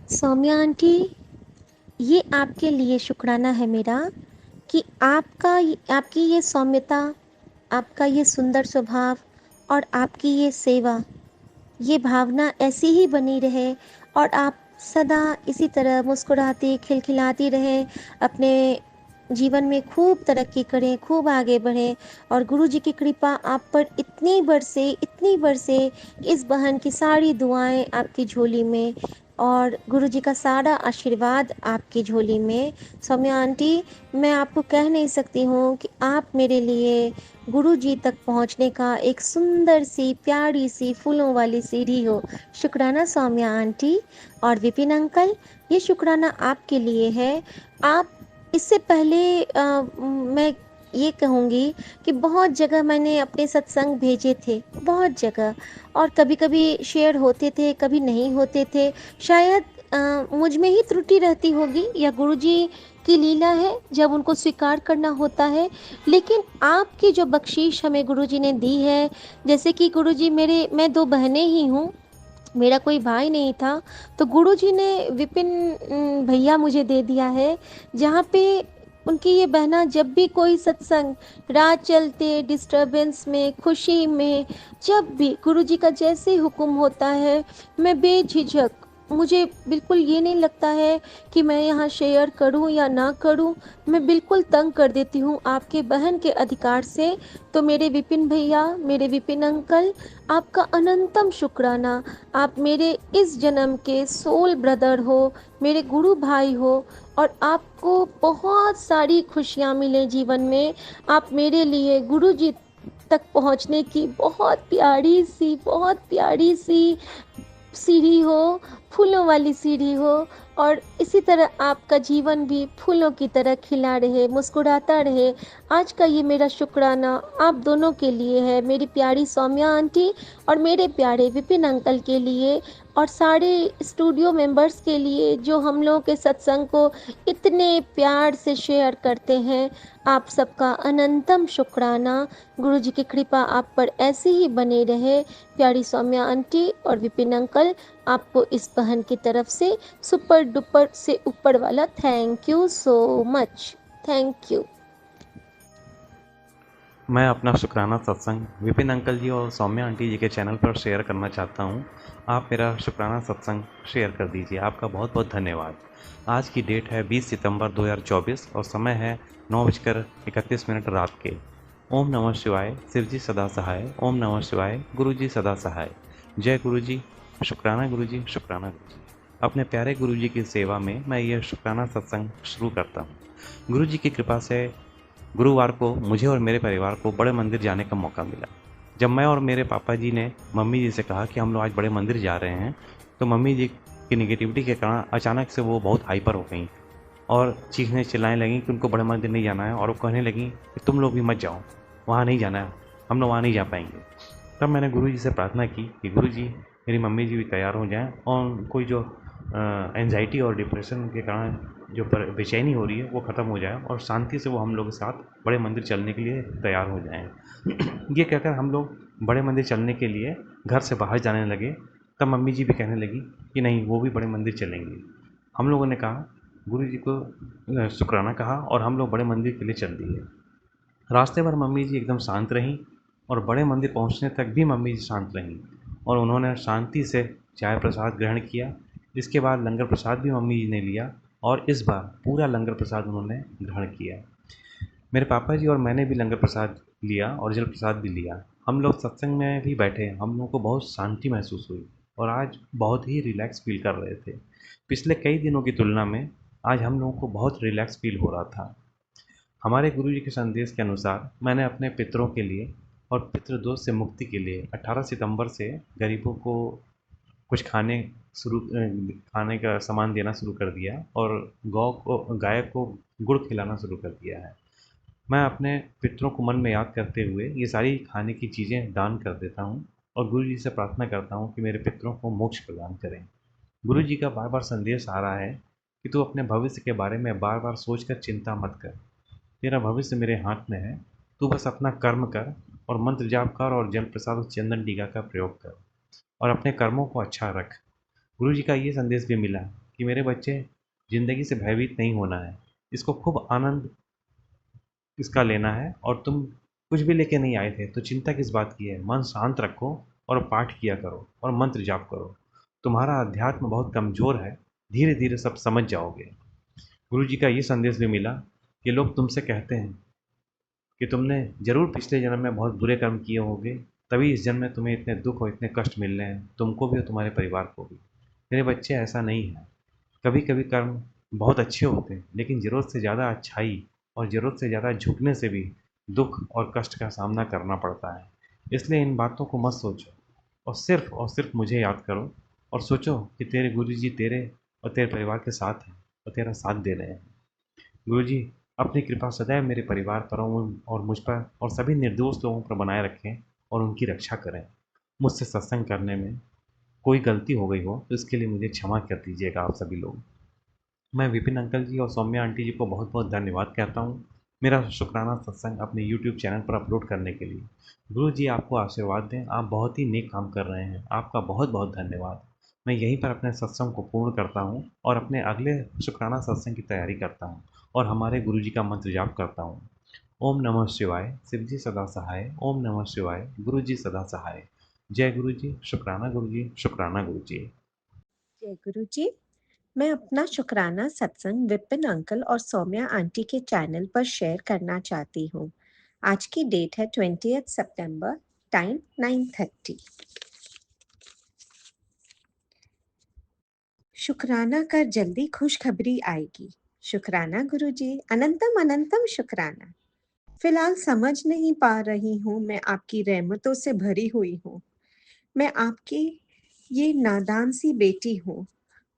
Saumya aunty, ये आपके लिए शुक्राना है मेरा कि आपकी ये सौम्यता, आपका ये सुंदर स्वभाव और आपकी ये सेवा, ये भावना ऐसी ही बनी रहे और आप सदा इसी तरह मुस्कुराती खिलखिलाती रहें, अपने जीवन में खूब तरक्की करें, खूब आगे बढ़ें और गुरु जी की कृपा आप पर इतनी बरसे, इस बहन की सारी दुआएं आपकी झोली में और गुरु जी का सारा आशीर्वाद आपकी झोली में। सौम्या आंटी, मैं आपको कह नहीं सकती हूँ कि आप मेरे लिए गुरु जी तक पहुँचने का एक सुंदर सी प्यारी सी फूलों वाली सीढ़ी हो। शुक्राना सौम्या आंटी। और विपिन अंकल, ये शुक्राना आपके लिए है। आप इससे पहले मैं ये कहूँगी कि बहुत जगह मैंने अपने सत्संग भेजे थे, बहुत जगह, और कभी-कभी शेयर होते थे, कभी नहीं होते थे। शायद मुझ में ही त्रुटि रहती होगी या गुरुजी की लीला है जब उनको स्वीकार करना होता है। लेकिन आपकी जो बख्शीश हमें गुरुजी ने दी है, जैसे कि गुरुजी मैं 2 बहनें ही हूँ, मेरा कोई भाई नहीं था, तो गुरुजी ने विपिन भैया मुझे दे दिया है, जहाँ पे उनकी ये बहना जब भी कोई सत्संग, रात चलते, डिस्टरबेंस में, खुशी में, जब भी गुरुजी का जैसे हुक्म होता है, मैं बेझिझक, मुझे बिल्कुल ये नहीं लगता है कि मैं यहाँ शेयर करूँ या ना करूँ, मैं बिल्कुल तंग कर देती हूँ आपके बहन के अधिकार से। तो मेरे विपिन भैया, मेरे विपिन अंकल, आपका अनंतम शुक्राना। आप मेरे इस जन्म के सोल ब्रदर हो, मेरे गुरु भाई हो और आपको बहुत सारी खुशियाँ मिले जीवन में। आप मेरे लिए गुरु जी तक पहुँचने की बहुत प्यारी सी सीढ़ी हो, फूलों वाली सीढ़ी हो और इसी तरह आपका जीवन भी फूलों की तरह खिला रहे, मुस्कुराता रहे। आज का ये मेरा शुक्राना आप दोनों के लिए है, मेरी प्यारी सौम्या आंटी और मेरे प्यारे विपिन अंकल के लिए और सारे स्टूडियो मेंबर्स के लिए जो हम लोगों के सत्संग को इतने प्यार से शेयर करते हैं। आप सबका अनंतम शुक्राना। गुरु जी की कृपा आप पर ऐसी ही बने रहे। प्यारी सौम्या आंटी और विपिन अंकल, आपको इस बहन की तरफ से सुपर डुपर से ऊपर वाला thank you so much. Thank you. मैं अपना शुक्राना सत्संग विपिन अंकल जी और सौम्या आंटी जी के चैनल पर शेयर करना चाहता हूँ। आप मेरा शुक्राना सत्संग शेयर कर दीजिए। आपका बहुत बहुत धन्यवाद। आज की डेट है 20 सितंबर 2024 और समय है 9:31 रात के। ओम नमः शिवाय, शिव जी सदा सहाय। ओम नमः शिवाय, गुरु जी सदा सहाय। जय गुरु जी, शुक्राना गुरु जी, शुक्राना गुरु जी। अपने प्यारे गुरु जी की सेवा में मैं यह शुक्राना सत्संग शुरू करता हूँ। गुरु जी की कृपा से गुरुवार को मुझे और मेरे परिवार को बड़े मंदिर जाने का मौका मिला। जब मैं और मेरे पापा जी ने मम्मी जी से कहा कि हम लोग आज बड़े मंदिर जा रहे हैं, तो मम्मी जी की नेगेटिविटी के कारण अचानक से वो बहुत हाइपर हो गई और चीखने चिल्लाने लगी कि उनको बड़े मंदिर नहीं जाना है और वो कहने लगी कि तुम लोग भी मत जाओ, वहाँ नहीं जाना है, हम लोग वहाँ नहीं जा पाएंगे। तब मैंने गुरु जी से प्रार्थना की कि गुरु जी, मेरी मम्मी जी भी तैयार हो जाएं और कोई जो एंजाइटी और डिप्रेशन के कारण जो बेचैनी हो रही है वो ख़त्म हो जाए और शांति से वो हम लोग के साथ बड़े मंदिर चलने के लिए तैयार हो जाएं। ये कहकर हम लोग बड़े मंदिर चलने के लिए घर से बाहर जाने लगे। तब मम्मी जी भी कहने लगी कि नहीं, वो भी बड़े मंदिर चलेंगे। हम लोगों ने कहा, गुरु जी को शुक्राना कहा और हम लोग बड़े मंदिर के लिए चल दिए। रास्ते भर मम्मी जी एकदम शांत रहीं और बड़े मंदिर पहुंचने तक भी मम्मी जी शांत रहीं और उन्होंने शांति से चाय प्रसाद ग्रहण किया। इसके बाद लंगर प्रसाद भी मम्मी जी ने लिया और इस बार पूरा लंगर प्रसाद उन्होंने ग्रहण किया। मेरे पापा जी और मैंने भी लंगर प्रसाद लिया और जल प्रसाद भी लिया। हम लोग सत्संग में भी बैठे, हम लोगों को बहुत शांति महसूस हुई और आज बहुत ही रिलैक्स फील कर रहे थे। पिछले कई दिनों की तुलना में आज हम लोगों को बहुत रिलैक्स फील हो रहा था। हमारे गुरु जी के संदेश के अनुसार मैंने अपने पितरों के लिए और पितृदोष से मुक्ति के लिए 18 सितंबर से गरीबों को कुछ खाने का सामान देना शुरू कर दिया और गाय को गुड़ खिलाना शुरू कर दिया है। मैं अपने पितरों को मन में याद करते हुए ये सारी खाने की चीज़ें दान कर देता हूँ और गुरु जी से प्रार्थना करता हूँ कि मेरे पितरों को मोक्ष प्रदान करें। गुरु जी का बार बार संदेश आ रहा है कि तू अपने भविष्य के बारे में बार बार सोच कर चिंता मत कर, तेरा भविष्य मेरे हाथ में है। तू बस अपना कर्म कर और मंत्र जाप कर और जल प्रसाद और चंदन टीका का प्रयोग कर और अपने कर्मों को अच्छा रख। गुरु जी का ये संदेश भी मिला कि मेरे बच्चे ज़िंदगी से भयभीत नहीं होना है, इसको खूब आनंद इसका लेना है, और तुम कुछ भी लेके नहीं आए थे तो चिंता किस बात की है। मन शांत रखो और पाठ किया करो और मंत्र जाप करो। तुम्हारा अध्यात्म बहुत कमज़ोर है, धीरे धीरे सब समझ जाओगे। गुरु जी का ये संदेश भी मिला कि लोग तुमसे कहते हैं कि तुमने ज़रूर पिछले जन्म में बहुत बुरे कर्म किए होंगे, तभी इस जन्म में तुम्हें इतने दुख और इतने कष्ट मिल रहे हैं, तुमको भी और तुम्हारे परिवार को भी। मेरे बच्चे, ऐसा नहीं है। कभी कभी कर्म बहुत अच्छे होते हैं, लेकिन ज़रूरत से ज़्यादा अच्छाई और ज़रूरत से ज़्यादा झुकने से भी दुख और कष्ट का सामना करना पड़ता है। इसलिए इन बातों को मत सोचो, और सिर्फ मुझे याद करो, और सोचो कि तेरे गुरु जी तेरे और तेरे परिवार के साथ हैं और तेरा साथ दे रहे हैं। गुरु जी अपनी कृपा सदैव मेरे परिवार पर और मुझ पर और सभी निर्दोष लोगों पर बनाए रखें और उनकी रक्षा करें। मुझसे सत्संग करने में कोई गलती हो गई हो तो इसके लिए मुझे क्षमा कर दीजिएगा आप सभी लोग। मैं विपिन अंकल जी और सौम्या आंटी जी को बहुत बहुत धन्यवाद कहता हूँ मेरा शुक्राना सत्संग अपने यूट्यूब चैनल पर अपलोड करने के लिए। गुरु जी आपको आशीर्वाद दें, आप बहुत ही नेक काम कर रहे हैं। आपका बहुत बहुत धन्यवाद। मैं यहीं पर अपने सत्संग को पूर्ण करता हूँ और अपने अगले शुक्राना सत्संग की तैयारी करता हूँ और हमारे गुरु जी का मंत्र जाप करता हूँ। ओम नमः शिवाय, शिव जी सदा सहाय। ओम नमः शिवाय, गुरु जी सदा सहाय। जय गुरु जी, शुक्राना गुरु जी, शुक्राना गुरु जी। जय गुरु जी। मैं अपना शुक्राना सत्संग विपिन अंकल और सौम्या आंटी के चैनल पर शेयर करना चाहती हूँ। आज की डेट है 20 सितंबर, टाइम 9:30। शुक्राना कर जल्दी खुशखबरी आएगी। शुक्राना गुरुजी, अनंतम अनंतम शुक्राना। फिलहाल समझ नहीं पा रही हूँ, मैं आपकी रहमतों से भरी हुई हूँ। मैं आपकी ये नादान सी बेटी हूँ।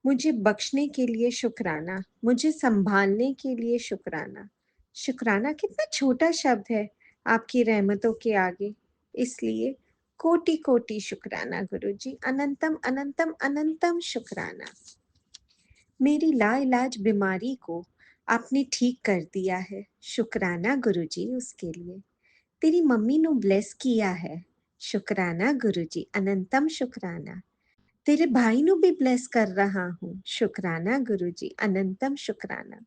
मुझे बख्शने के लिए शुक्राना, मुझे संभालने के लिए शुक्राना। शुक्राना कितना छोटा शब्द है आपकी रहमतों के आगे, इसलिए कोटि कोटि शुक्राना गुरुजी, अनंतम अनंतम अनंतम शुक्राना। मेरी लाइलाज बीमारी को आपने ठीक कर दिया है, शुक्राना गुरुजी उसके लिए। तेरी मम्मी नु ब्लेस किया है, शुक्राना गुरुजी, अनंतम शुक्राना। तेरे भाई नु भी ब्लेस कर रहा हूँ, शुक्राना गुरुजी, अनंतम शुक्राना।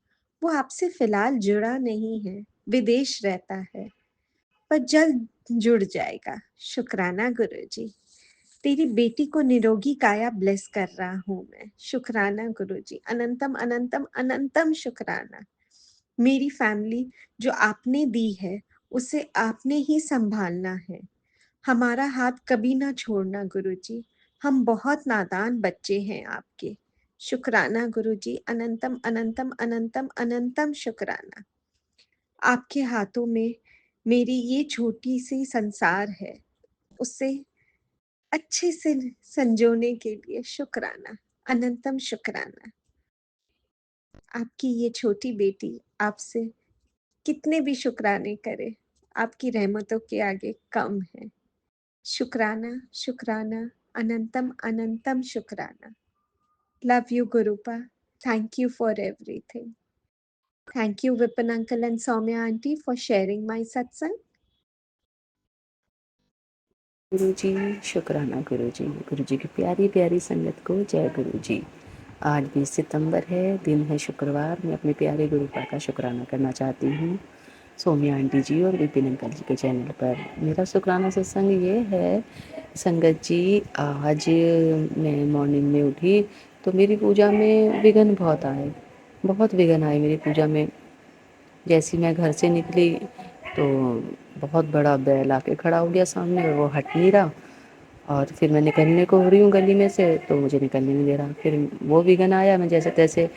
वो आपसे फिलहाल जुड़ा नहीं है, विदेश रहता है, पर जल्द जुड़ जाएगा, शुक्राना गुरुजी। तेरी बेटी को निरोगी काया ब्लेस कर रहा हूँ मैं, शुक्राना गुरुजी, अनंतम अनंतम अनंतम शुक्राना। मेरी फैमिली जो आपने दी है उसे आपने ही संभालना है, हमारा हाथ कभी ना छोड़ना गुरुजी। हम बहुत नादान बच्चे हैं आपके, शुक्राना गुरुजी, अनंतम अनंतम अनंतम अनंतम शुक्राना। आपके हाथों में मेरी ये छोटी सी संसार है, उसे अच्छे से संजोने के लिए शुक्राना, अनंतम शुक्राना। आपकी ये छोटी बेटी आपसे कितने भी शुक्राने करे, आपकी रहमतों के आगे कम है, शुक्राना शुक्राना, अनंतम अनंतम शुक्राना। Love you गुरुपा, thank you for everything. Thank you Vipin uncle and Soumya auntie for sharing my satsang. गुरु जी, शुक्राना गुरु जी। गुरु जी की प्यारी प्यारी संगत को जय गुरु जी। आज 20 सितंबर है, दिन है शुक्रवार। मैं अपने प्यारे गुरुपा का शुक्राना करना चाहती हूँ सौम्या आंटी जी और विपिन अंकल जी के चैनल पर। मेरा शुक्राना सत्संग ये है, संगत जी, आज मैं मॉर्निंग में उठी तो मेरी पूजा में विघ्न बहुत विघ्न आए मेरी पूजा में। जैसी मैं घर से निकली तो बहुत बड़ा बैल आके खड़ा हो गया सामने और वो हट नहीं रहा, और फिर मैं निकलने को हो रही हूँ गली में से तो मुझे निकलने नहीं दे रहा। फिर वो विघ्न आया, मैं जैसे तैसे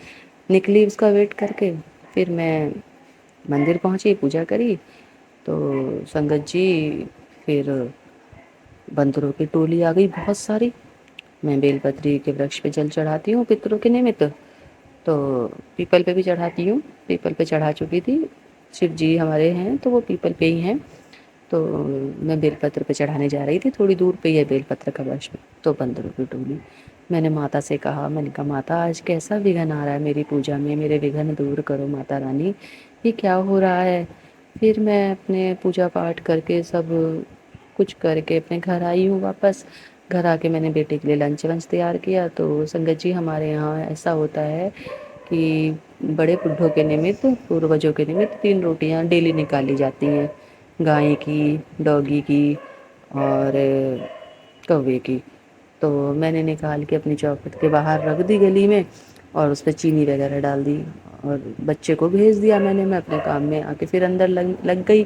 निकली उसका वेट करके। फिर मैं मंदिर पहुँची, पूजा करी तो संगत जी, फिर बंदरों की टोली आ गई बहुत सारी। मैं बेलपत्री के वृक्ष पे जल चढ़ाती हूँ पितरों के निमित्त, तो पीपल पे भी चढ़ाती हूँ। पीपल पे चढ़ा चुकी थी, शिव जी हमारे हैं तो वो पीपल पे ही हैं। तो मैं बेलपत्र पे चढ़ाने जा रही थी, थोड़ी दूर पे ही है बेलपत्र का वृक्ष, तो बंदरों की टोली। मैंने माता से कहा, मैंने कहा माता आज कैसा विघ्न आ रहा है मेरी पूजा में, मेरे विघ्न दूर करो माता रानी, ये क्या हो रहा है। फिर मैं अपने पूजा पाठ करके सब कुछ करके अपने घर आई हूँ वापस। घर आके मैंने बेटे के लिए लंच वंच तैयार किया। तो संगत जी हमारे यहाँ ऐसा होता है कि बड़े बुड्ढों के निमित्त, पूर्वजों के निमित्त 3 रोटियाँ डेली निकाली जाती हैं, गाय की, डॉगी की और कौवे की। तो मैंने निकाल के अपनी चौखट के बाहर रख दी गली में और उस पे चीनी वगैरह डाल दी और बच्चे को भेज दिया मैंने। मैं अपने काम में आके फिर अंदर लग गई।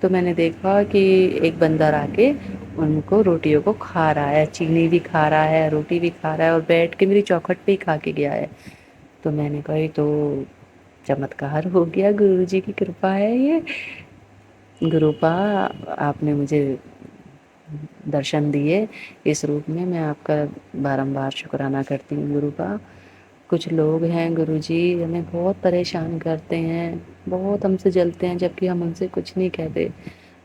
तो मैंने देखा कि एक बंदर आके उनको रोटियों को खा रहा है, चीनी भी खा रहा है, रोटी भी खा रहा है और बैठ के मेरी चौखट पे ही खा के गया है। तो मैंने कहा ये तो चमत्कार हो गया, गुरुजी की कृपा है ये। गुरुपा आपने मुझे दर्शन दिए इस रूप में, मैं आपका बारंबार शुक्राना करती हूँ गुरुपा। कुछ लोग हैं गुरुजी हमें बहुत परेशान करते हैं, बहुत हमसे जलते हैं, जबकि हम उनसे कुछ नहीं कहते,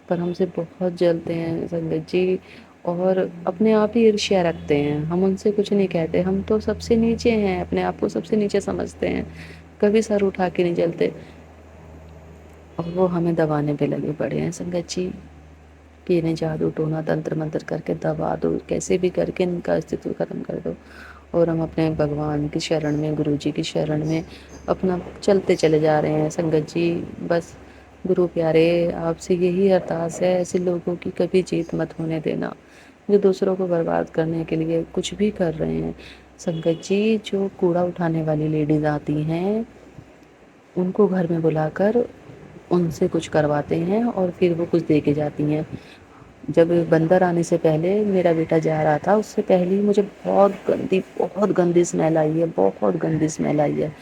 पर हमसे बहुत जलते हैं संगत जी और अपने आप ही ईर्ष्या रखते हैं। हम उनसे कुछ नहीं कहते, हम तो सबसे नीचे हैं, अपने आप को सबसे नीचे समझते हैं, कभी सर उठा के नहीं जलते और वो हमें दबाने पे लगे पड़े हैं संगत जी कि इन्हें जादू टोना तंत्र मंत्र करके दबा दो, कैसे भी करके इनका अस्तित्व खत्म कर दो। और हम अपने भगवान की शरण में, गुरु जी की शरण में अपना चलते चले जा रहे हैं संगत जी। बस गुरु प्यारे आपसे यही अरदास है, ऐसे लोगों की कभी जीत मत होने देना जो दूसरों को बर्बाद करने के लिए कुछ भी कर रहे हैं। संगत जी जो कूड़ा उठाने वाली लेडीज आती हैं उनको घर में बुलाकर उनसे कुछ करवाते हैं और फिर वो कुछ दे के जाती हैं। जब बंदर आने से पहले मेरा बेटा जा रहा था, उससे पहले ही मुझे बहुत गंदी स्मेल आई है, बहुत गंदी स्मेल आई है।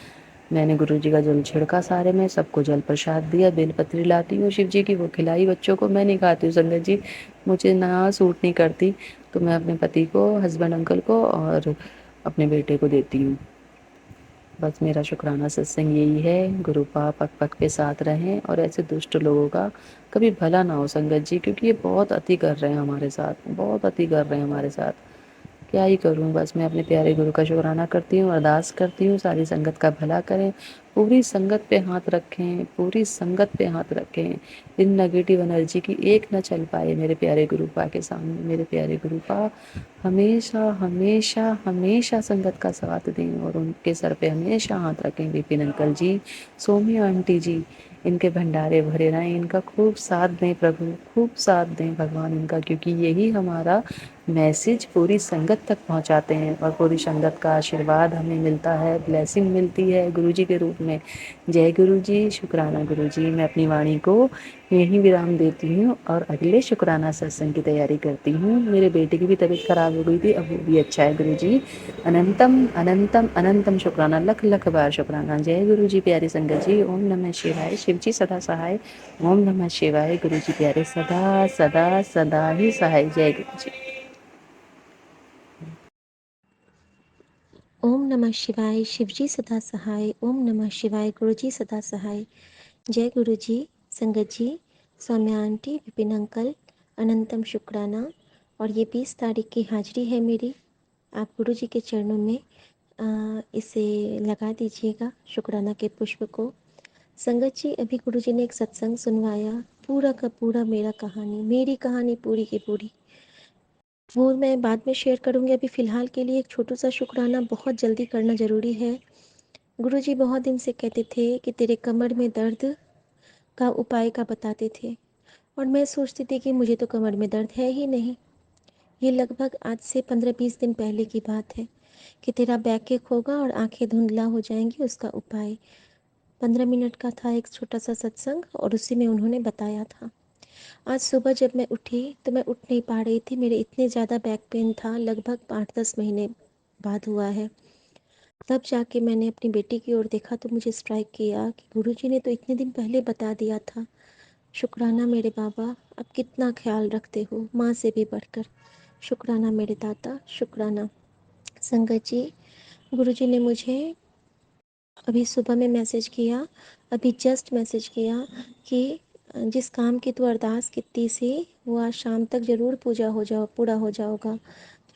मैंने गुरुजी का जल छिड़का सारे में, सबको जल प्रसाद दिया, बेलपत्री लाती हूँ शिव जी की, वो खिलाई बच्चों को, मैं नहीं खाती हूँ संगत जी, मुझे ना सूट नहीं करती। तो मैं अपने पति को, हस्बैंड अंकल को और अपने बेटे को देती हूँ। बस मेरा शुक्राना सत्संग यही है, गुरु पा पग पग पे साथ रहें और ऐसे दुष्ट लोगों का कभी भला ना हो संगत जी, क्योंकि ये बहुत अति कर रहे हैं हमारे साथ, बहुत अति कर रहे हैं हमारे साथ। क्या ही करूं, बस मैं अपने प्यारे गुरु का शुक्राना करती हूँ, अरदास करती हूँ सारी संगत का भला करें, पूरी संगत पे हाथ रखें, पूरी संगत पे हाथ रखें, इन नेगेटिव एनर्जी की एक न चल पाए मेरे प्यारे गुरु पा के सामने। मेरे प्यारे गुरु पा हमेशा हमेशा हमेशा संगत का साथ दें और उनके सर पे हमेशा हाथ रखें। विपिन अंकल जी, सौम्या आंटी जी, इनके भंडारे भरे रहें, इनका खूब साथ दें प्रभु, खूब साथ दें भगवान इनका, क्योंकि यही हमारा मैसेज पूरी संगत तक पहुंचाते हैं और पूरी संगत का आशीर्वाद हमें मिलता है, ब्लेसिंग मिलती है गुरुजी के रूप में। जय गुरु जी, शुक्राना गुरु जी। मैं अपनी वाणी को यहीं विराम देती हूँ और अगले शुक्राना सत्संग की तैयारी करती हूँ। मेरे बेटे की भी तबीयत खराब हो गई थी, अब वो भी अच्छा है गुरु जी। अनंतम अनंतम अनंतम शुक्राना, लख लख बार शुक्राना। जय गुरु जी प्यारी संगत जी, ओम नमः शिवाय, शिव जी सदा सहाय, ओम नमः शिवाय। गुरु जी प्यारे सदा सदा सदा ही सहाय। जय गुरु जी। ओम नमः शिवाय, शिवजी सदा सहाय। ओम नमः शिवाय, गुरुजी सदा सहाय। जय गुरुजी, संगत जी, सौम्या आंटी, विपिन अंकल, अनंतम शुक्राना। और ये 20 तारीख की हाजिरी है मेरी, आप गुरुजी के चरणों में इसे लगा दीजिएगा शुक्राना के पुष्प को। संगत जी, अभी गुरुजी ने एक सत्संग सुनवाया, पूरा का पूरा मेरी कहानी पूरी की पूरी, वो मैं बाद में शेयर करूँगी। अभी फ़िलहाल के लिए एक छोटा सा शुक्राना बहुत जल्दी करना ज़रूरी है। गुरुजी बहुत दिन से कहते थे कि तेरे कमर में दर्द का उपाय का बताते थे, और मैं सोचती थी कि मुझे तो कमर में दर्द है ही नहीं। ये लगभग आज से 15-20 दिन पहले की बात है कि तेरा बैक एक होगा और आंखें धुंधला हो जाएंगी, उसका उपाय। 15 मिनट का था एक छोटा सा सत्संग और उसी में उन्होंने बताया था। आज सुबह जब मैं उठी तो मैं उठ नहीं पा रही थी, मेरे इतने ज़्यादा बैक पेन था, लगभग 8-10 महीने बाद हुआ है। तब जाके मैंने अपनी बेटी की ओर देखा तो मुझे स्ट्राइक किया कि गुरुजी ने तो इतने दिन पहले बता दिया था। शुक्राना मेरे बाबा, अब कितना ख्याल रखते हो, माँ से भी बढ़कर। शुक्राना मेरे दादा, शुक्राना। संगत जी, गुरुजी ने मुझे अभी सुबह में मैसेज किया, अभी जस्ट मैसेज किया कि जिस काम की तू अरदास की सी वो आज शाम तक ज़रूर पूरा हो जाओगा।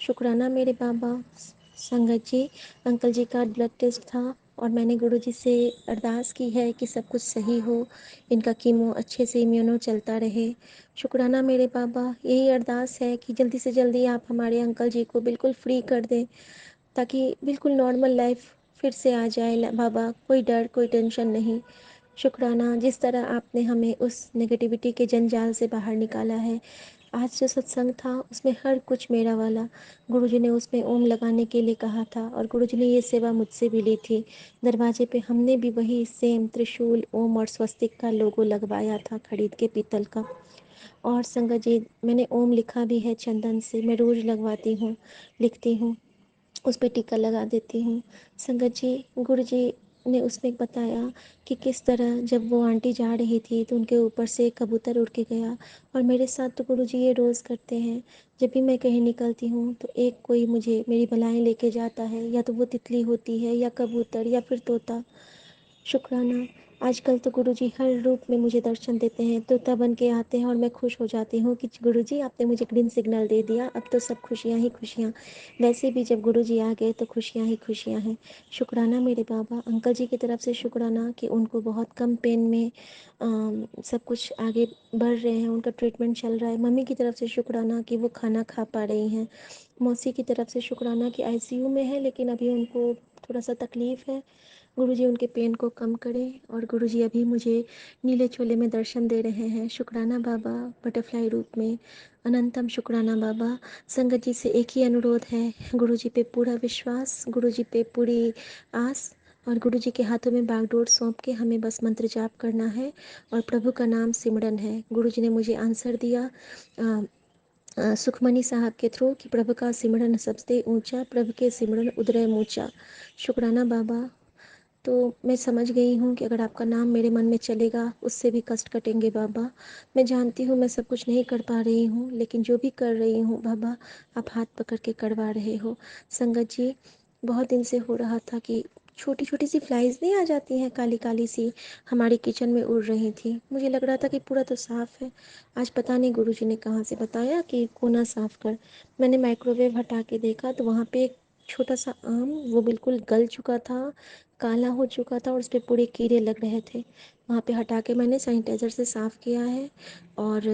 शुक्राना मेरे बाबा। संगत जी, अंकल जी का ब्लड टेस्ट था और मैंने गुरुजी से अरदास की है कि सब कुछ सही हो, इनका कीमो अच्छे से इम्यूनो चलता रहे। शुक्राना मेरे बाबा, यही अरदास है कि जल्दी से जल्दी आप हमारे अंकल जी को बिल्कुल फ्री कर दें, ताकि बिल्कुल नॉर्मल लाइफ फिर से आ जाए बाबा, कोई डर कोई टेंशन नहीं। शुक्राना जिस तरह आपने हमें उस नेगेटिविटी के जंजाल से बाहर निकाला है। आज जो सत्संग था उसमें हर कुछ मेरा वाला, गुरुजी ने उसमें ओम लगाने के लिए कहा था और गुरुजी ने ये सेवा मुझसे भी ली थी। दरवाजे पे हमने भी वही सेम त्रिशूल ओम और स्वस्तिक का लोगो लगवाया था खरीद के पीतल का। और संगत जी, मैंने ओम लिखा भी है चंदन से, मैं रोज़ लगवाती हूँ, लिखती हूँ, उस पे टीका लगा देती हूँ। संगत जी, गुरुजी ने उसमें बताया कि किस तरह जब वो आंटी जा रही थी तो उनके ऊपर से एक कबूतर उड़ के गया, और मेरे साथ तो गुरुजी ये रोज़ करते हैं। जब भी मैं कहीं निकलती हूँ तो एक कोई मुझे मेरी बलाएं लेके जाता है, या तो वो तितली होती है या कबूतर या फिर तोता। शुक्राना, आजकल तो गुरुजी हर रूप में मुझे दर्शन देते हैं, तोता बन के आते हैं और मैं खुश हो जाती हूँ कि गुरुजी आपने मुझे ग्रीन सिग्नल दे दिया, अब तो सब खुशियाँ ही खुशियाँ। वैसे भी जब गुरुजी आ गए तो खुशियाँ ही खुशियाँ हैं। शुक्राना मेरे बाबा, अंकल जी की तरफ से शुक्राना कि उनको बहुत कम पेन में सब कुछ आगे बढ़ रहे हैं, उनका ट्रीटमेंट चल रहा है। मम्मी की तरफ से शुक्राना कि वो खाना खा पा रही हैं। मौसी की तरफ से शुक्राना कि आईसीयू में है लेकिन अभी उनको थोड़ा सा तकलीफ़ है। गुरुजी उनके पेन को कम करें, और गुरुजी अभी मुझे नीले चोले में दर्शन दे रहे हैं। शुक्राना बाबा, बटरफ्लाई रूप में अनंतम शुक्राना बाबा। संगत जी से एक ही अनुरोध है, गुरुजी पे पूरा विश्वास, गुरुजी पे पूरी आस, और गुरुजी के हाथों में बागडोर सौंप के हमें बस मंत्र जाप करना है और प्रभु का नाम सिमरन है। गुरुजी ने मुझे आंसर दिया सुखमनी साहब के थ्रू कि प्रभु का सिमरन सबसे ऊंचा, प्रभु के सिमरन उदय ऊंचा। शुक्राना बाबा। तो मैं समझ गई हूँ कि अगर आपका नाम मेरे मन में चलेगा उससे भी कष्ट कटेंगे बाबा। मैं जानती हूँ मैं सब कुछ नहीं कर पा रही हूँ, लेकिन जो भी कर रही हूँ बाबा, आप हाथ पकड़ के करवा रहे हो। संगत जी, बहुत दिन से हो रहा था कि छोटी छोटी सी फ्लाइज नहीं आ जाती हैं काली काली सी, हमारी किचन में उड़ रही थी। मुझे लग रहा था कि पूरा तो साफ़ है। आज पता नहीं गुरुजी ने कहाँ से बताया कि कोना साफ़ कर। मैंने माइक्रोवेव हटा के देखा तो वहाँ पे एक छोटा सा आम, वो बिल्कुल गल चुका था, काला हो चुका था और उस पे पूरे कीड़े लग रहे थे। वहाँ पे हटा के मैंने सैनिटाइज़र से साफ़ किया है। और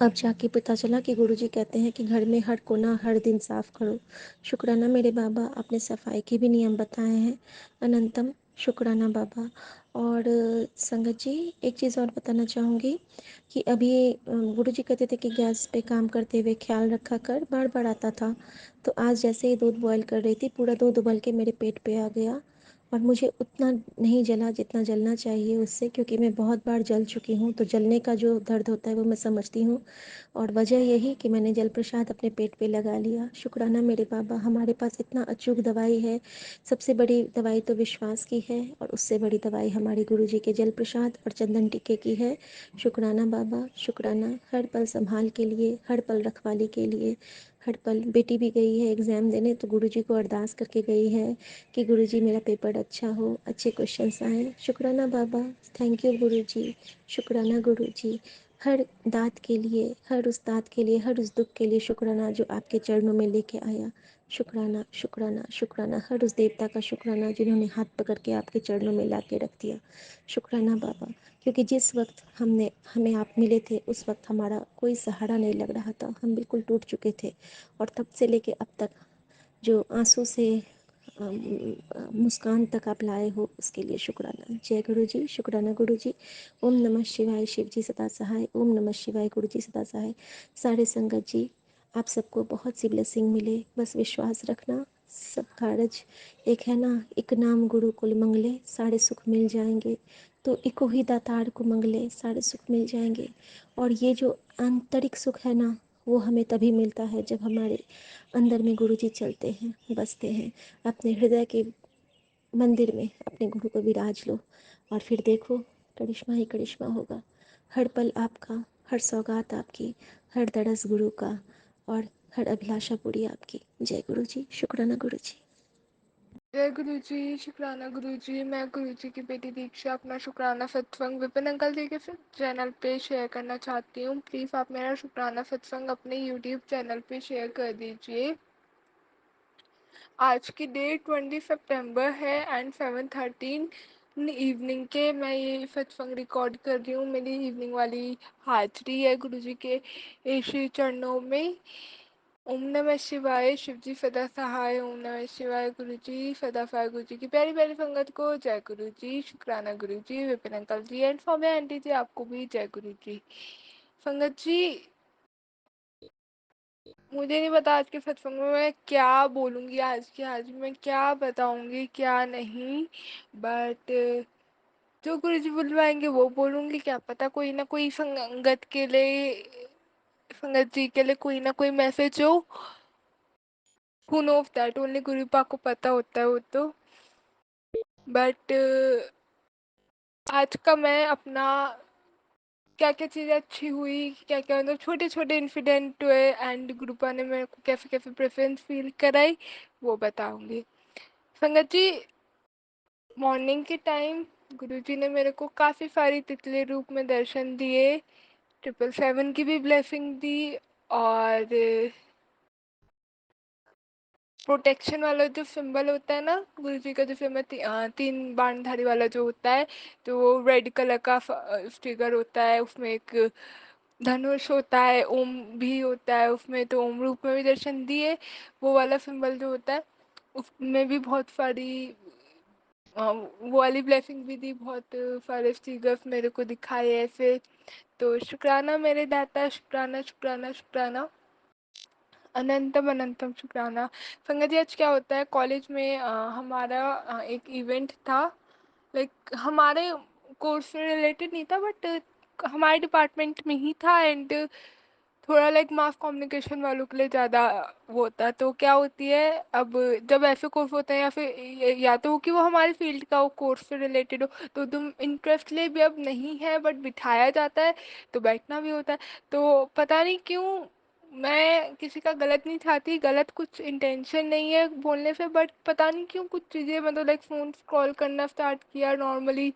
अब जाके पता चला कि गुरुजी कहते हैं कि घर में हर कोना हर दिन साफ़ करो। शुक्राना मेरे बाबा, आपने सफाई के भी नियम बताए हैं। अनंतम शुक्राना बाबा। और संगत जी, एक चीज़ और बताना चाहूँगी कि अभी गुरुजी कहते थे कि गैस पे काम करते हुए ख्याल रखा कर, बार बार आता था। तो आज जैसे ही दूध बॉयल कर रही थी, पूरा दूध उबल के मेरे पेट पे आ गया, और मुझे उतना नहीं जला जितना जलना चाहिए उससे, क्योंकि मैं बहुत बार जल चुकी हूँ। तो जलने का जो दर्द होता है वो मैं समझती हूँ, और वजह यही कि मैंने जल प्रसाद अपने पेट पे लगा लिया। शुक्राना मेरे बाबा, हमारे पास इतना अचूक दवाई है। सबसे बड़ी दवाई तो विश्वास की है, और उससे बड़ी दवाई हमारे गुरुजी के जल प्रसाद और चंदन टिक्के की है। शुक्राना बाबा, शुक्राना, हर पल संभाल के लिए, हर पल रखवाली के लिए, हर पल। बेटी भी गई है एग्ज़ाम देने तो गुरुजी को अरदास करके गई है कि गुरुजी मेरा पेपर अच्छा हो, अच्छे क्वेश्चंस आए। शुक्राना बाबा, थैंक यू गुरुजी, शुक्राना गुरुजी। हर दात के लिए, हर उस दात के लिए, हर उस दुख के लिए शुक्राना जो आपके चरणों में लेके आया। शुक्राना शुक्राना शुक्राना, हर उस देवता का शुक्राना जिन्होंने हाथ पकड़ के आपके चरणों में ला के रख दिया। शुक्राना बाबा, क्योंकि जिस वक्त हमें आप मिले थे उस वक्त हमारा कोई सहारा नहीं लग रहा था, हम बिल्कुल टूट चुके थे। और तब से लेके अब तक जो आंसू से मुस्कान तक आप लाए हो उसके लिए शुक्राना। जय गुरु जी, शुक्राना गुरु जी। ओम नमः शिवाय, शिव जी सदा सहाय। ओम नमः शिवाय, गुरु जी सदा सहाय। सारे संगत जी, आप सबको बहुत सी ब्लेसिंग मिले, बस विश्वास रखना। सब कारज एक है ना, एक नाम गुरु कुल मंगले, सारे सुख मिल जाएंगे। तो इको ही दातार को मंगले, सारे सुख मिल जाएंगे। और ये जो आंतरिक सुख है ना, वो हमें तभी मिलता है जब हमारे अंदर में गुरुजी चलते हैं, बसते हैं। अपने हृदय के मंदिर में अपने गुरु को विराज लो, और फिर देखो करिश्मा ही करिश्मा होगा। हर पल आपका, हर सौगात आपकी, हर दरस गुरु का, और हर अभिलाषा पूरी आपकी। जय गुरु जी, शुक्राना गुरु जी। जय गुरु जी, शुक्राना गुरु जी। मैं गुरु जी की बेटी दीक्षा अपना शुक्राना सत्संग विपिन अंकल जी के चैनल पे शेयर करना चाहती हूँ। प्लीज़ आप मेरा शुक्राना सत्संग अपने यूट्यूब चैनल पे शेयर कर दीजिए। आज की डेट 20 सितंबर है एंड 7:13 इवनिंग के मैं ये सत्संग रिकॉर्ड कर रही हूँ। मेरी इवनिंग वाली हाजिरी है गुरु जी के श्री चरणों में। ओम नमः शिवाय, शिव जी सदा सहाय। ओम नमः शिवाय, गुरु जी सदा सहाय। गुरु जी की प्यारी प्यारी संगत को जय गुरु जी, शुक्राना Guru ji, Vipin uncle ji and Saumya aunty ji आपको भी जय गुरु जी। संगत जी, मुझे नहीं पता आज के सत्संग में मैं क्या बोलूँगी, आज मैं क्या बताऊँगी क्या नहीं, बट जो गुरु जी बुलवाएंगे वो बोलूँगी। क्या पता कोई ना कोई संगत के लिए, संगत जी के लिए कोई ना कोई मैसेज हो। Who knows that? Only गुरु पा को पता होता है वो तो। बट आज का मैं अपना क्या क्या चीज़ें अच्छी हुई, क्या क्या मतलब छोटे छोटे इंसिडेंट हुए एंड गुरुपा ने मेरे को कैसे कैसे प्रेफरेंस फील कराई वो बताऊंगी। संगत जी, मॉर्निंग के टाइम गुरुजी ने मेरे को काफ़ी सारी तितली रूप में दर्शन दिए, 777 की भी ब्लेसिंग दी, और प्रोटेक्शन वाला जो सिंबल होता है ना गुरु जी का, जैसे मैं तीन बाणधारी वाला जो होता है, तो वो रेड कलर का स्टिकर होता है, उसमें एक धनुष होता है, ओम भी होता है उसमें, तो ओम रूप में भी दर्शन दिए। वो वाला सिंबल जो होता है उसमें भी बहुत सारी वो वाली ब्लेसिंग भी दी, बहुत सारे स्टिकर्स मेरे को दिखाए ऐसे। तो शुक्राना मेरे दाता, शुक्राना शुक्राना शुक्राना, अनंतम अनंतम शुक्राना। संगत जी, आज क्या होता है कॉलेज में हमारा एक इवेंट था, लाइक हमारे कोर्स से रिलेटेड नहीं था बट हमारे डिपार्टमेंट में ही था, एंड थोड़ा लाइक मास कम्युनिकेशन वालों के लिए ज़्यादा वो होता है। तो क्या होती है, अब जब ऐसे कोर्स होते हैं या फिर या तो कि वो हमारे फील्ड का वो कोर्स से रिलेटेड हो, तो तुम इंटरेस्ट ले भी अब नहीं है बट बिठाया जाता है तो बैठना भी होता है। तो पता नहीं क्यों, मैं किसी का गलत नहीं चाहती, गलत कुछ इंटेंशन नहीं है बोलने से, बट पता नहीं क्यों कुछ चीज़ें मतलब लाइक फ़ोन स्क्रॉल करना स्टार्ट किया, नॉर्मली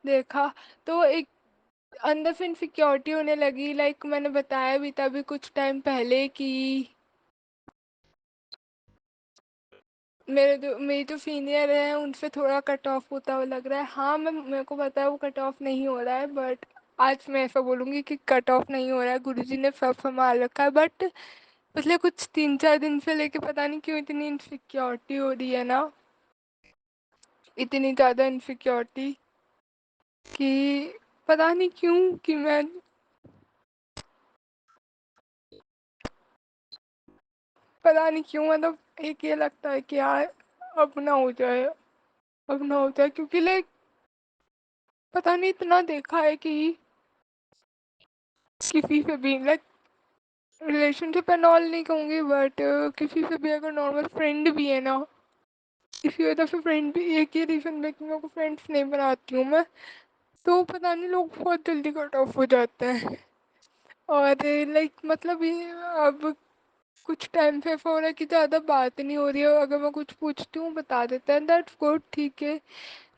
देखा, तो एक अंदर से इनसिक्योरिटी होने लगी। लाइक मैंने बताया भी था अभी कुछ टाइम पहले कि मेरी जो सीनियर है उनसे थोड़ा कट ऑफ होता हुआ लग रहा है। हाँ, मेरे को पता है वो कट ऑफ नहीं हो रहा है, बट आज मैं ऐसा बोलूँगी कि कट ऑफ नहीं हो रहा है, गुरुजी ने सब संभाल रखा है। बट पिछले कुछ 3-4 दिन से लेके पता नहीं क्यों इतनी इनसिक्योरिटी हो रही है ना, इतनी ज़्यादा इनसिक्योरिटी कि पता नहीं क्यों कि मैं, पता नहीं क्यों मतलब एक ये लगता है कि यार अब ना हो जाए, अब ना हो जाए, क्योंकि लाइक पता नहीं इतना देखा है कि किसी से भी लाइक रिलेशनशिप एंड ऑल नहीं कहूँगी, बट किसी से भी अगर नॉर्मल फ्रेंड भी है ना, किसी वजह से फ्रेंड भी, एक ही रीज़न है कि मेरे को फ्रेंड्स नहीं बनाती हूँ मैं, तो पता नहीं लोग बहुत जल्दी कट ऑफ हो जाते हैं। और लाइक मतलब ये अब कुछ टाइम से ऐसा हो रहा है कि ज़्यादा बात नहीं हो रही है, अगर मैं कुछ पूछती हूँ बता देते हैं, दैट्स गुड, ठीक है।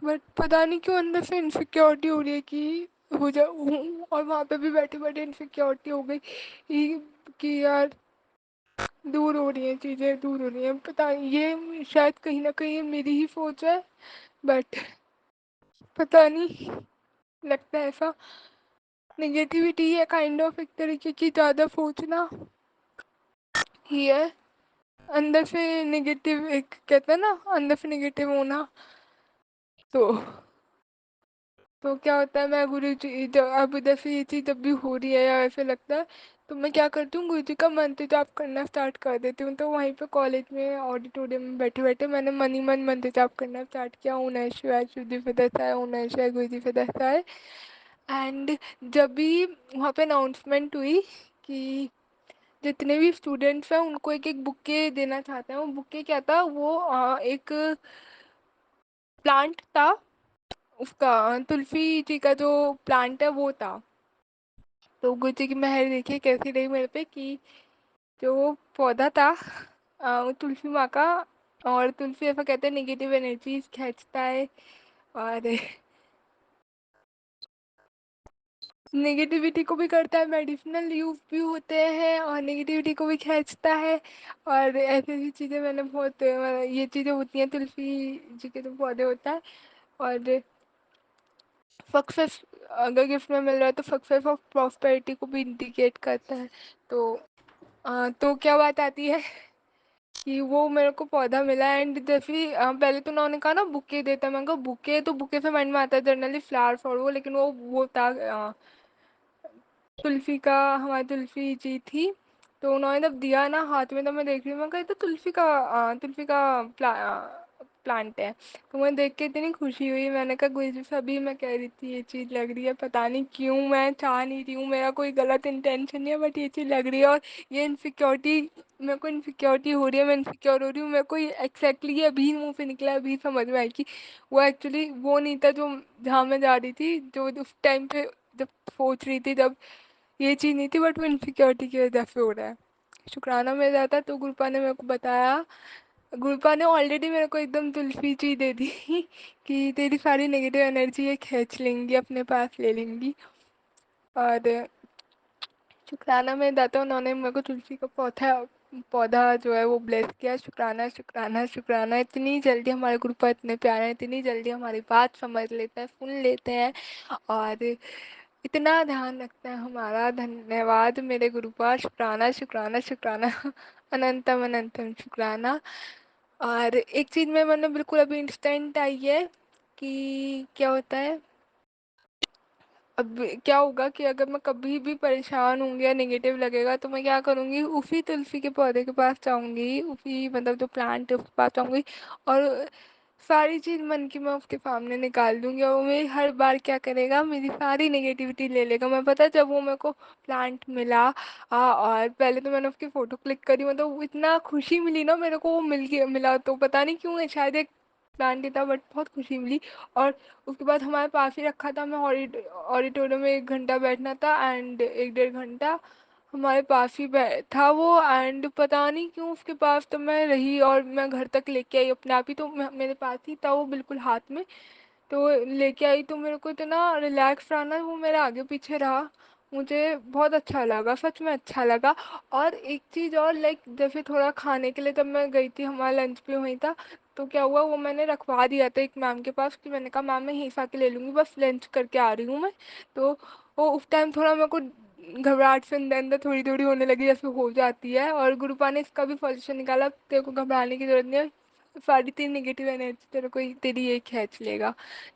बट पता नहीं क्यों अंदर से इनसिक्योरिटी हो रही है कि हो जाऊँ, और वहाँ पे भी बैठे बैठे इनसिक्योरिटी हो गई कि यार दूर हो रही हैं चीज़ें, दूर हो रही हैं। पता नहीं, ये शायद कहीं ना कहीं मेरी ही सोच है, बट पता नहीं, लगता है ऐसा नेगेटिविटी है काइंड ऑफ, एक तरीके की ज़्यादा सोचना ही है। अंदर से नेगेटिव, एक कहते हैं ना अंदर से नेगेटिव होना। तो क्या होता है, मैं गुरु जी जब अब इधर से ये चीज़ जब भी हो रही है या ऐसे लगता है, तो मैं क्या करती हूँ, गुरु जी का मंत्र जाप करना स्टार्ट कर देती हूँ। तो वहीं पे कॉलेज में ऑडिटोरियम में बैठे बैठे मैंने मन ही मन मंत्र जाप करना स्टार्ट किया, ओम नमः शिवाय, शिव जी है, ओम नमः शिवाय, गुरु जी है। एंड जब भी वहाँ पे अनाउंसमेंट हुई कि जितने भी स्टूडेंट्स हैं उनको एक एक बुके देना चाहते हैं, वो बुके क्या था, वो एक प्लांट था, उसका तुलसी जी का जो प्लांट है वो था। तो गुरु जी की मेहर देखिए कैसी रही मेरे पे कि जो वो पौधा था वो तुलसी माँ का, और तुलसी ऐसा कहते हैं नेगेटिव एनर्जी खींचता है, और नेगेटिविटी को भी करता है, मेडिसिनल यूज़ भी होते हैं और नेगेटिविटी को भी खींचता है। और ऐसी ऐसी चीज़ें मैंने बहुत ये चीज़ें होती हैं, तुलसी जी के जो पौधे होता है। और सक्सेस अगर गिफ्ट में मिल रहा है तो सक्सेस और प्रॉस्पेरिटी को भी इंडिकेट करता है। तो तो क्या बात आती है कि वो मेरे को पौधा मिला एंड जैसे ही पहले तो उन्होंने कहा ना बुके देता, मैंने कहा बुके, तो बुके से माइंड में आता है जनरली फ्लावर फॉर वो, लेकिन वो था तुलसी का, हमारी तुलसी जी थी। तो उन्होंने जब दिया ना हाथ में, तो मैं देख रही हूँ, मैं कहा ये तो तुलसी का प्लांट है। तो मुझे देख के इतनी खुशी हुई, मैंने कहा गुरु जी अभी मैं कह रही थी ये चीज़ लग रही है, पता नहीं क्यों, मैं चाह नहीं रही हूँ, मेरा कोई गलत इंटेंशन नहीं है, बट ये चीज़ लग रही है। और ये इनसिक्योरिटी, मेरे को इनसिक्योरिटी हो रही है, मैं इनसिक्योर हो रही हूँ, मेरे को एग्जैक्टली ये अभी मुंह से निकला, अभी समझ में आई कि वो एक्चुअली वो नहीं था जो जहाँ मैं जा रही थी, जो उस टाइम पे जब सोच रही थी, जब ये चीज़ नहीं थी, बट वो इनसिक्योरिटी की वजह से हो रहा है। शुक्राना मिल जाता तो गुरुपा ने मेरे को बताया, गुरुपा ने ऑलरेडी मेरे को एकदम तुलसी चीज दे दी कि तेरी सारी नेगेटिव एनर्जी ये खींच लेंगी, अपने पास ले लेंगी। और शुक्राना में दाता उन्होंने मेरे को तुलसी का पौधा पौधा जो है वो ब्लेस किया। शुक्राना शुक्राना शुक्राना, इतनी जल्दी हमारे गुरुपा इतने प्यारे हैं, इतनी जल्दी हमारी बात समझ लेते हैं, सुन लेते हैं और इतना ध्यान रखते हैं हमारा। धन्यवाद मेरे गुरुपा, शुक्राना शुक्राना शुक्राना अनंतम अनंतम शुक्राना। और एक चीज़ में मैंने बिल्कुल अभी इंस्टेंट आई है कि क्या होता है, अब क्या होगा कि अगर मैं कभी भी परेशान होंगी या नेगेटिव लगेगा तो मैं क्या करूँगी, उसी तुलसी के पौधे के पास जाऊँगी, उसी मतलब जो प्लांट है उसके पास जाऊँगी और सारी चीज़ मन की मैं उसके सामने निकाल दूँगी और वो मेरी हर बार क्या करेगा, मेरी सारी नेगेटिविटी ले लेगा। मैं पता है जब वो मेरे को प्लांट मिला और पहले तो मैंने उसकी फ़ोटो क्लिक करी, मतलब वो इतना खुशी मिली ना मेरे को, वो मिला तो पता नहीं क्यों है, शायद एक प्लांट ही था बट बहुत खुशी मिली। और उसके बाद हमारे पास ही रखा था, मैं ऑडिटोरियम में 1 घंटा बैठना था एंड 1 डेढ़ घंटा हमारे पास ही था वो। एंड पता नहीं क्यों उसके पास तो मैं रही और मैं घर तक लेके आई अपने आप ही, तो मेरे पास ही था वो बिल्कुल हाथ में। तो लेके आई तो मेरे को इतना रिलैक्स रहा ना, वो मेरे आगे पीछे रहा, मुझे बहुत अच्छा लगा, सच में अच्छा लगा। और एक चीज़ और, लाइक जैसे थोड़ा खाने के लिए तब मैं गई थी, हमारा लंच भी वहीं था, तो क्या हुआ वो मैंने रखवा दिया था एक मैम के पास कि मैंने कहा मैम मैं यहीं से आके ले लूँगी, बस लंच करके आ रही हूँ मैं। तो वो उस टाइम थोड़ा मेरे को घबराहट से अंदर अंदर थोड़ी थोड़ी होने लगी जैसे हो जाती है, और गुरुपा ने इसका भी सॉल्यूशन निकाला, तेरे को घबराने की जरूरत नहीं है, सारी तेरी नेगेटिव एनर्जी तेरे को तेरी ये खींच लेगा।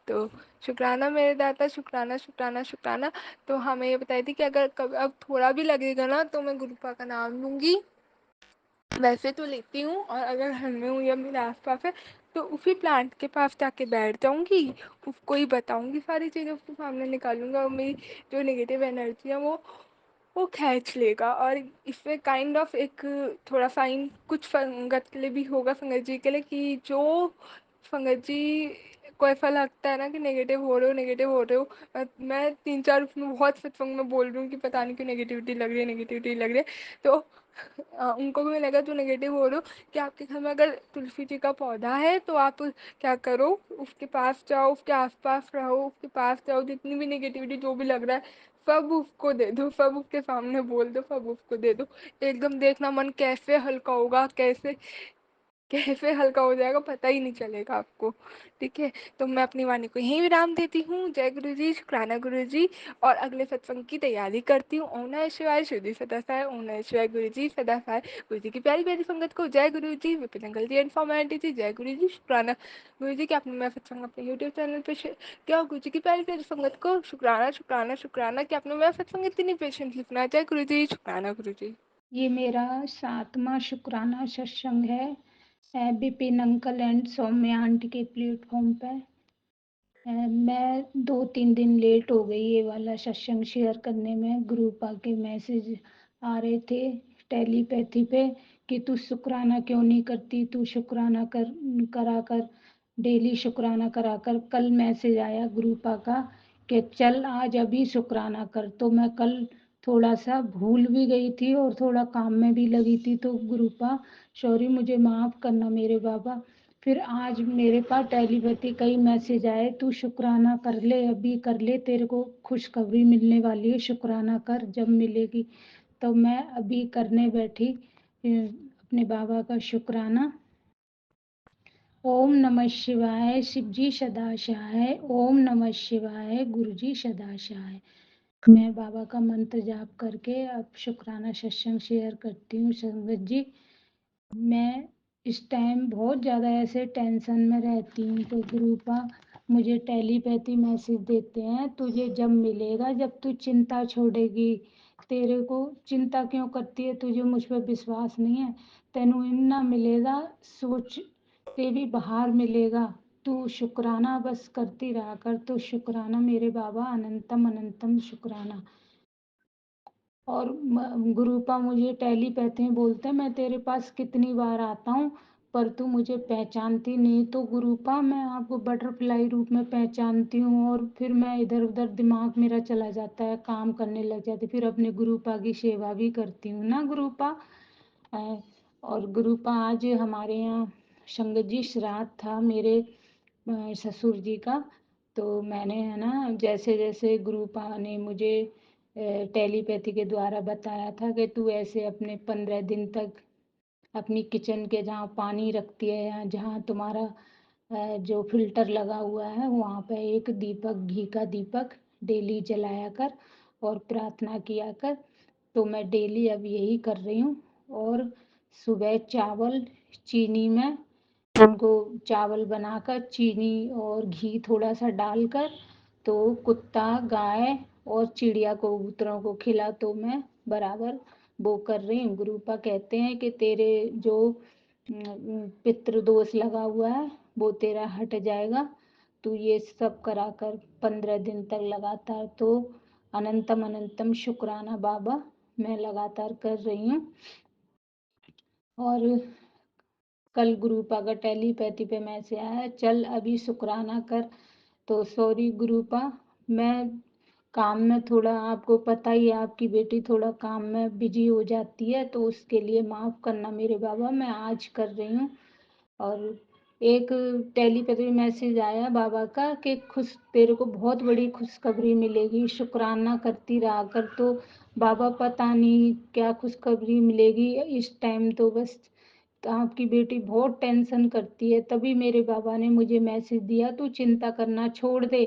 तो शुक्राना मेरे दाता, शुक्राना शुक्राना शुक्राना। तो हमें ये बताई थी कि अगर कभी अब थोड़ा भी लगेगा ना तो मैं गुरुपा का नाम लूँगी, वैसे तो लेती हूँ, और अगर घर में हूँ या मेरे आसपास है तो उसी प्लांट के पास जाके बैठ जाऊँगी, उसको ही बताऊँगी सारी चीज़ें, उसके सामने निकालूंगा और मेरी जो नेगेटिव एनर्जी है वो खींच लेगा। और इससे काइंड ऑफ एक थोड़ा साइन कुछ संगत के लिए भी होगा, संगत जी के लिए, कि जो संगत जी को ऐसा लगता है ना कि नेगेटिव हो रहे हो, नेगेटिव हो रहे हो, मैं 3 4 उसमें बहुत सत्संग में बोल रही हूँ कि पता नहीं क्यों नेगेटिविटी लग रही है, नेगेटिविटी लग रही है। तो उनको भी लगा जो नेगेटिव हो रहे हो, कि आपके घर में अगर तुलसी जी का पौधा है तो आप क्या करो, उसके पास जाओ, उसके आसपास रहो, उसके पास जाओ, जितनी भी नेगेटिविटी जो भी लग रहा है सब उसको दे दो, सब उसके सामने बोल दो, सब उसको दे दो। एकदम देखना मन कैसे हल्का होगा, कैसे कैसे हल्का हो जाएगा, पता ही नहीं चलेगा आपको। ठीक है, तो मैं अपनी वाणी को यहीं विराम देती हूँ। जय गुरु जी, शुक्राना गुरु जी। और अगले सत्संग की तैयारी करती हूँ। ओम नमः शिवाय, शुद्धि सदा साई, ओम नमः शिवाय गुरु जी सदा साई। गुरु जी की प्यारी प्यारी संगत को जय Guru ji, Vipin uncle ji and formality ji, जय गुरु जी, शुक्राना गुरु जी कि आपने मेरा सत्संग अपने यूट्यूब चैनल पे क्या, गुरु जी की प्यारी प्यारी संगत को शुक्राना शुक्राना शुक्राना कि आपने मेरा सत्संग इतनी पेशेंटली सुना। जय गुरु जी, शुक्राना गुरु जी। ये मेरा 7वां शुक्राना सत्संग है Bipin uncle and Saumya aunty के प्लेटफॉर्म पे। मैं 2-3 दिन लेट हो गई ये वाला सत्संग शेयर करने में। ग्रुप आके मैसेज आ रहे थे टेलीपैथी पे कि तू शुक्राना क्यों नहीं करती, तू शुक्राना करा कर, डेली शुक्राना करा कर। कल मैसेज आया ग्रुपा का कि चल आज अभी शुक्राना कर, तो मैं कल थोड़ा सा भूल भी गई थी और थोड़ा काम में भी लगी थी, तो ग्रुपा सॉरी मुझे माफ़ करना मेरे बाबा। फिर आज मेरे पास टेलीपैथी कई मैसेज आए, तू शुक्राना कर ले, अभी कर ले, तेरे को खुशखबरी मिलने वाली है, शुक्राना कर, जब मिलेगी। तो मैं अभी करने बैठी अपने बाबा का शुक्राना। ओम नमः शिवाय, शिव जी सदाशहाय, ओम नमः शिवाय, गुरु जी सदाशहाय। मैं बाबा का मंत्र जाप करके अब शुक्राना सत्संग शेयर करती हूँ संगत जी। मैं इस टाइम बहुत ज़्यादा ऐसे टेंशन में रहती हूँ, तो गुरुपा मुझे टेलीपैथी मैसेज देते हैं, तुझे जब मिलेगा, जब तू चिंता छोड़ेगी। तेरे को चिंता क्यों करती है, तुझे मुझ पर विश्वास नहीं है, तेनू इन्ना मिलेगा, सोच ते भी बाहर मिलेगा। तू शुक्राना बस करती रहा कर। तो शुक्राना मेरे बाबा, अनंतम अनंतम शुक्राना। और गुरुपा मुझे टेलीपैथी में बोलते हैं, मैं तेरे पास कितनी बार आता हूँ पर तू मुझे पहचानती नहीं। तो गुरुपा मैं आपको बटरफ्लाई रूप में पहचानती हूँ, और फिर मैं इधर उधर दिमाग मेरा चला जाता है, काम करने लग जाती, फिर अपने गुरुपा की सेवा भी करती हूँ ना गुरुपा। और गुरुपा आज हमारे यहाँ संगत जी श्राद्ध था मेरे ससुर जी का। तो मैंने है ना, जैसे जैसे गुरुपा ने मुझे टेलीपैथी के द्वारा बताया था कि तू ऐसे अपने 15 दिन तक अपनी किचन के जहाँ पानी रखती है, या जहाँ तुम्हारा जो फिल्टर लगा हुआ है, वहाँ पे एक दीपक, घी का दीपक डेली जलाया कर और प्रार्थना किया कर। तो मैं डेली अब यही कर रही हूँ। और सुबह चावल चीनी में उनको चावल बनाकर चीनी और घी थोड़ा सा डालकर, तो कुत्ता, गाय और चिड़िया कबूतरों को खिला, तो मैं बराबर वो कर रही हूँ। गुरुपा कहते हैं कि तेरे जो पितृ दोष लगा हुआ है वो तेरा हट जाएगा, तू ये सब करा कर 15 दिन तक लगातार। तो अनंतम अनंतम शुक्राना बाबा, मैं लगातार कर रही हूँ। और कल गुरुपा का टेलीपैथी पे मैसेज आया, चल अभी शुक्राना कर। तो सॉरी गुरुपा, मैं काम में थोड़ा, आपको पता ही है, आपकी बेटी थोड़ा काम में बिजी हो जाती है, तो उसके लिए माफ़ करना मेरे बाबा, मैं आज कर रही हूँ। और एक टेलीपैथी मैसेज आया बाबा का कि खुश, तेरे को बहुत बड़ी खुशखबरी मिलेगी, शुक्राना करती रहा कर। तो बाबा पता नहीं क्या खुशखबरी मिलेगी इस टाइम, तो बस आपकी बेटी बहुत टेंशन करती है, तभी मेरे बाबा ने मुझे मैसेज दिया, तू चिंता करना छोड़ दे,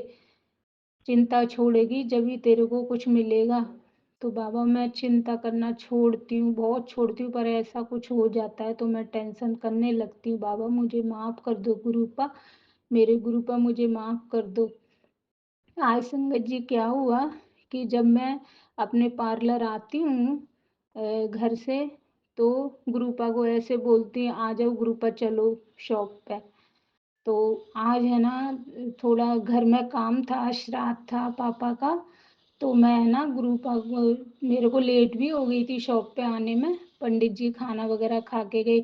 चिंता छोड़ेगी जब ही तेरे को कुछ मिलेगा। तो बाबा मैं चिंता करना छोड़ती हूँ, बहुत छोड़ती हूँ, पर ऐसा कुछ हो जाता है तो मैं टेंशन करने लगती हूँ। बाबा मुझे माफ़ कर दो गुरुपा, मेरे गुरुपा मुझे माफ़ कर दो। आज संगत जी क्या हुआ कि जब मैं अपने पार्लर आती हूँ घर से, तो गुरुपा को ऐसे बोलती हैं, आ जाओ गुरुपा चलो शॉप पे। तो आज है ना, थोड़ा घर में काम था, श्राद्ध था पापा का, तो मैं है ना गुरुपा को, मेरे को लेट भी हो गई थी शॉप पे आने में, पंडित जी खाना वगैरह खा के गए।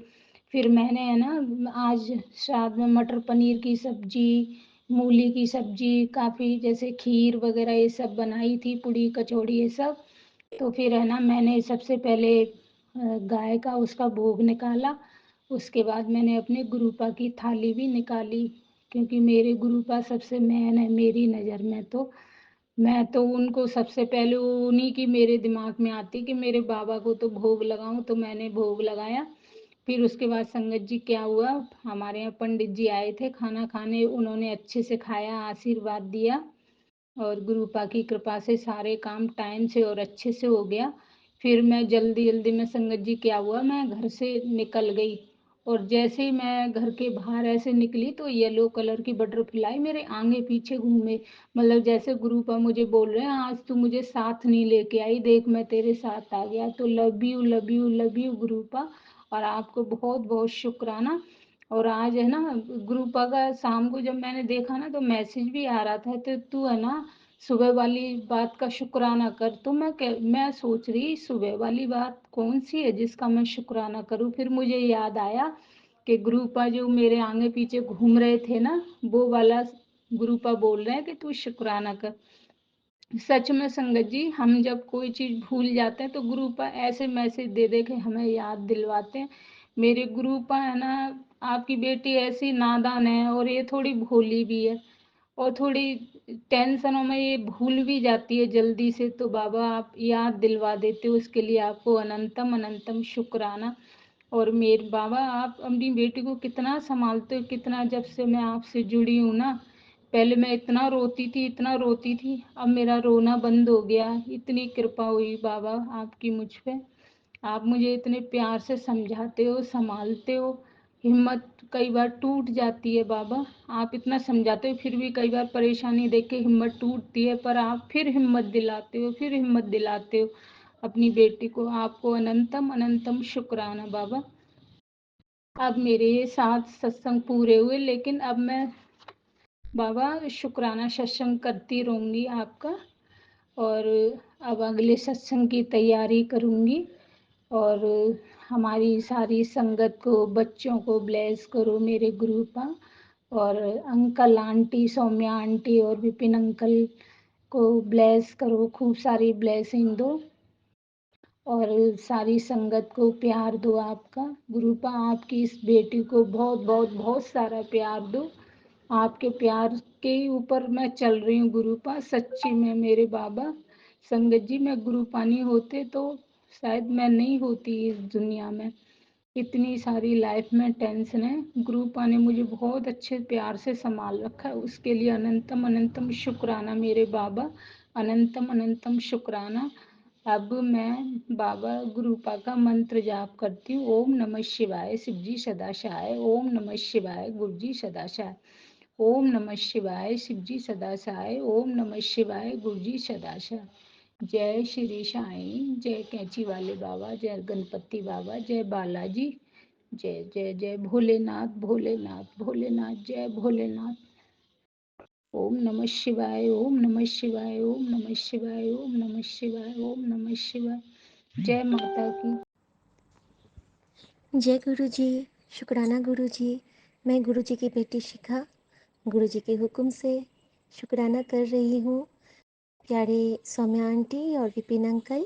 फिर मैंने है ना आज श्राद्ध में मटर पनीर की सब्जी, मूली की सब्जी, काफ़ी जैसे खीर वगैरह ये सब बनाई थी, पूड़ी कचौड़ी ये सब। तो फिर है ना मैंने सबसे पहले गाय का उसका भोग निकाला, उसके बाद मैंने अपने गुरुपा की थाली भी निकाली, क्योंकि मेरे गुरुपा सबसे मेन है मेरी नज़र में। तो मैं तो उनको सबसे पहले उन्हीं की मेरे दिमाग में आती कि मेरे बाबा को तो भोग लगाऊं, तो मैंने भोग लगाया। फिर उसके बाद संगत जी क्या हुआ, हमारे यहाँ पंडित जी आए थे खाना खाने, उन्होंने अच्छे से खाया, आशीर्वाद दिया, और गुरुपा की कृपा से सारे काम टाइम से और अच्छे से हो गया। फिर मैं जल्दी जल्दी में संगत जी क्या हुआ, मैं घर से निकल गई, और जैसे ही मैं घर के बाहर ऐसे निकली तो येलो कलर की बटरफ्लाई मेरे आगे पीछे घूमे, मतलब जैसे गुरुपा मुझे बोल रहे हैं, आज तू मुझे साथ नहीं लेके आई, देख मैं तेरे साथ आ गया। तो love you love you love you गुरुपा, और आपको बहुत बहुत शुक्राना। और आज है ना गुरुपा का शाम को जब मैंने देखा ना, तो मैसेज भी आ रहा था, तो तू है ना सुबह वाली बात का शुक्राना कर। तो मैं सोच रही सुबह वाली बात कौन सी है जिसका मैं शुक्राना करूं। फिर मुझे याद आया कि गुरुपा जो मेरे आगे पीछे घूम रहे थे ना, वो वाला गुरुपा बोल रहे हैं कि तू शुक्राना कर। सच में संगत जी, हम जब कोई चीज़ भूल जाते हैं तो गुरुपा ऐसे मैसेज दे दे के हमें याद दिलवाते हैं। मेरे गुरुपा है ना आपकी बेटी ऐसी नादान है और ये थोड़ी भोली भी है और थोड़ी टेंशनों में ये भूल भी जाती है जल्दी से, तो बाबा आप याद दिलवा देते हो, उसके लिए आपको अनंतम अनंतम शुक्राना। और मेरे बाबा आप अपनी बेटी को कितना संभालते हो, कितना, जब से मैं आपसे जुड़ी हूँ ना, पहले मैं इतना रोती थी, इतना रोती थी, अब मेरा रोना बंद हो गया। इतनी कृपा हुई बाबा आपकी मुझ पे। आप मुझे इतने प्यार से समझाते हो, संभालते हो। हिम्मत कई बार टूट जाती है बाबा, आप इतना समझाते हो फिर भी कई बार परेशानी देख के हिम्मत टूटती है, पर आप फिर हिम्मत दिलाते हो, फिर हिम्मत दिलाते हो अपनी बेटी को। आपको अनंतम अनंतम शुक्राना बाबा। अब मेरे ये 7 सत्संग पूरे हुए, लेकिन अब मैं बाबा शुक्राना सत्संग करती रहूँगी आपका। और अब अगले सत्संग की तैयारी करूँगी। और हमारी सारी संगत को, बच्चों को ब्लेस करो मेरे गुरु पा। और अंकल आंटी, सौम्या आंटी और विपिन अंकल को ब्लेस करो, खूब सारी ब्लेसिंग दो। और सारी संगत को प्यार दो आपका। गुरुपा आपकी इस बेटी को बहुत बहुत बहुत सारा प्यार दो। आपके प्यार के ऊपर मैं चल रही हूँ गुरुपा, सच्ची में मेरे बाबा। संगत जी, मैं गुरुपा नहीं होते तो शायद मैं नहीं होती इस दुनिया में। इतनी सारी लाइफ में टेंशन है, गुरुपा ने मुझे बहुत अच्छे प्यार से संभाल रखा है, उसके लिए अनंतम अनंतम शुक्राना मेरे बाबा। अनंतम अनंतम शुक्राना। अब मैं बाबा गुरुपा का मंत्र जाप करती हूँ। ओम नमः शिवाय शिवजी सदाशाय, ओम नमः शिवाय गुरुजी सदाशाय, ओम नमः शिवाय शिवजी सदाशाय, ओम नमः शिवाय गुरुजी सदाशाय। जय श्री साईं, जय कैंची वाले बाबा, जय गणपति बाबा, जय बालाजी, जय जय जय भोलेनाथ, भोलेनाथ भोलेनाथ, जय भोलेनाथ। ओम नमः शिवाय, ओम नमः शिवाय, ओम नमः शिवाय, ओम नमः शिवाय, ओम नमः शिवाय। जय माता की। जय गुरु जी। शुक्राना गुरु जी। मैं गुरु जी की बेटी शिखा गुरु जी के हुक्म से शुक्राना कर रही हूँ। प्यारे सौम्या आंटी और विपिन अंकल,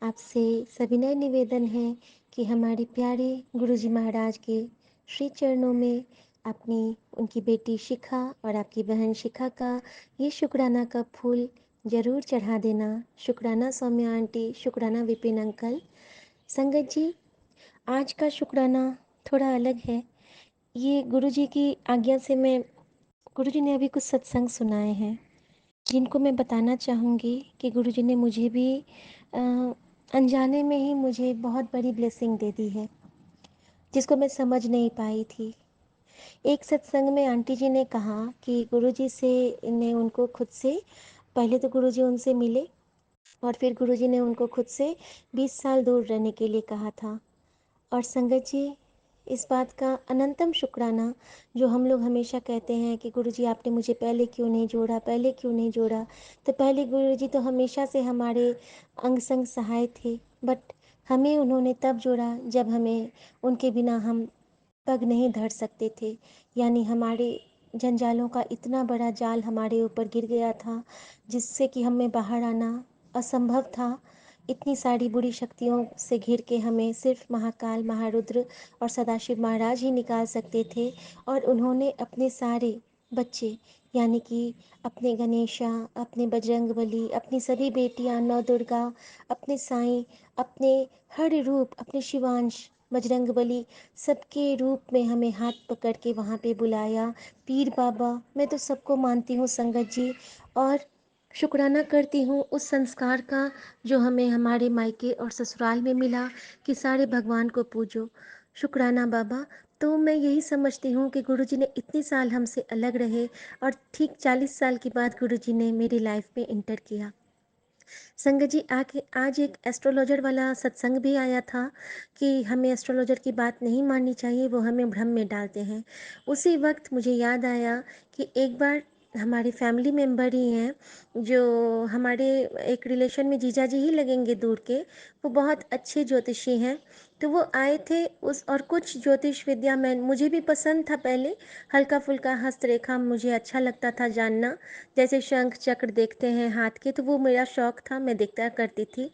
आपसे सविनय निवेदन है कि हमारे प्यारे गुरु जी महाराज के श्री चरणों में अपनी उनकी बेटी शिखा और आपकी बहन शिखा का ये शुक्राना का फूल ज़रूर चढ़ा देना। शुक्राना सौम्या आंटी, शुक्राना विपिन अंकल। संगत जी, आज का शुक्राना थोड़ा अलग है। ये गुरुजी की आज्ञा से मैं, गुरुजी ने अभी कुछ सत्संग सुनाए हैं जिनको मैं बताना चाहूँगी कि गुरुजी ने मुझे भी अ, अनजाने में ही मुझे बहुत बड़ी ब्लेसिंग दे दी है, जिसको मैं समझ नहीं पाई थी। एक सत्संग में आंटी जी ने कहा कि गुरुजी से ने उनको खुद से, पहले तो गुरुजी उनसे मिले और फिर गुरुजी ने उनको खुद से 20 साल दूर रहने के लिए कहा था। और संगत जी, इस बात का अनंतम शुक्राना, जो हम लोग हमेशा कहते हैं कि गुरुजी आपने मुझे पहले क्यों नहीं जोड़ा, पहले क्यों नहीं जोड़ा। तो पहले गुरुजी तो हमेशा से हमारे अंग संग सहाय थे, बट हमें उन्होंने तब जोड़ा जब हमें उनके बिना हम पग नहीं धर सकते थे। यानी हमारे जंजालों का इतना बड़ा जाल हमारे ऊपर गिर गया था, जिससे कि हमें बाहर आना असंभव था। इतनी सारी बुरी शक्तियों से घिर के हमें सिर्फ महाकाल, महारुद्र और सदाशिव महाराज ही निकाल सकते थे। और उन्होंने अपने सारे बच्चे, यानी कि अपने गणेशा, अपने बजरंगबली, अपनी सभी बेटियां नौ दुर्गा, अपने साईं, अपने हर रूप, अपने शिवांश बजरंगबली, सबके रूप में हमें हाथ पकड़ के वहाँ पे बुलाया। पीर बाबा, मैं तो सबको मानती हूँ संगत जी, और शुक्राना करती हूँ उस संस्कार का जो हमें हमारे मायके और ससुराल में मिला कि सारे भगवान को पूजो। शुक्राना बाबा। तो मैं यही समझती हूँ कि गुरुजी ने इतने साल हमसे अलग रहे और ठीक 40 साल के बाद गुरुजी ने मेरी लाइफ में इंटर किया। संगत जी, आके आज एक एस्ट्रोलॉजर वाला सत्संग भी आया था कि हमें एस्ट्रोलॉजर की बात नहीं माननी चाहिए, वो हमें भ्रम में डालते हैं। उसी वक्त मुझे याद आया कि एक बार हमारे फैमिली मेम्बर ही हैं, जो हमारे एक रिलेशन में जीजा जी ही लगेंगे दूर के, वो बहुत अच्छे ज्योतिषी हैं। तो वो आए थे उस, और कुछ ज्योतिष विद्या में मुझे भी पसंद था पहले, हल्का फुल्का हस्तरेखा मुझे अच्छा लगता था जानना, जैसे शंख चक्र देखते हैं हाथ के, तो वो मेरा शौक था, मैं देखता करती थी।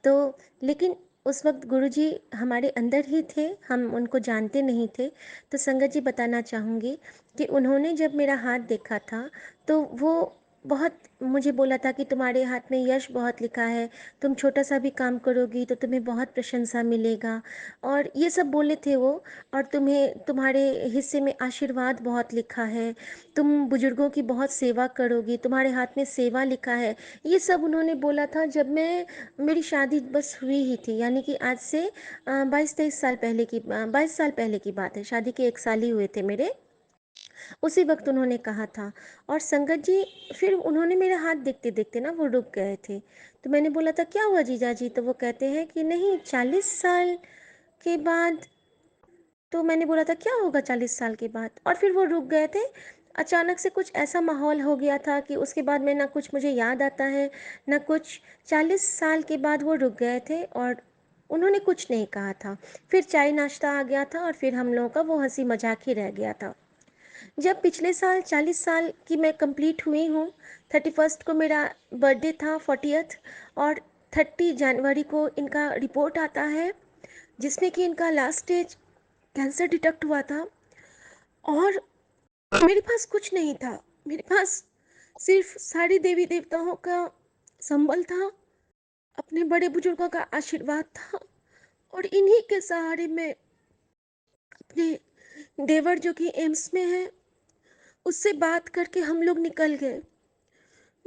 तो लेकिन उस वक़्त गुरुजी हमारे अंदर ही थे, हम उनको जानते नहीं थे। तो संगत जी बताना चाहूँगी कि उन्होंने जब मेरा हाथ देखा था, तो वो बहुत मुझे बोला था कि तुम्हारे हाथ में यश बहुत लिखा है, तुम छोटा-सा भी काम करोगी तो तुम्हें बहुत प्रशंसा मिलेगा और ये सब बोले थे वो। और तुम्हें तुम्हारे हिस्से में आशीर्वाद बहुत लिखा है, तुम बुज़ुर्गों की बहुत सेवा करोगी, तुम्हारे हाथ में सेवा लिखा है। ये सब उन्होंने बोला था जब मेरी शादी बस हुई ही थी, यानी कि आज से 22-23 साल पहले की 22 साल पहले की बात है। शादी के 1 साल ही हुए थे मेरे, उसी वक़्त उन्होंने कहा था। और संगत जी फिर उन्होंने मेरा हाथ देखते-देखते ना वो रुक गए थे। तो मैंने बोला था क्या हुआ जीजाजी? तो वो कहते हैं कि नहीं 40 साल के बाद। तो मैंने बोला था क्या होगा 40 साल के बाद? और फिर वो रुक गए थे। अचानक से कुछ ऐसा माहौल हो गया था कि उसके बाद में ना कुछ मुझे याद आता है, ना कुछ। 40 साल के बाद वो रुक गए थे और उन्होंने कुछ नहीं कहा था। फिर चाय नाश्ता आ गया था और फिर हम लोगों का वो हँसी मज़ाक ही रह गया था। जब पिछले साल 40 साल की मैं कंप्लीट हुई हूँ, 31st को मेरा बर्थडे था 40th, और 30 जनवरी को इनका रिपोर्ट आता है जिसमें कि इनका लास्ट स्टेज कैंसर डिटेक्ट हुआ था। और मेरे पास कुछ नहीं था, मेरे पास सिर्फ सारी देवी देवताओं का संबल था, अपने बड़े बुजुर्गों का आशीर्वाद था और इन्हीं के सहारे मैं अपने देवर जो कि एम्स में है उससे बात करके हम लोग निकल गए।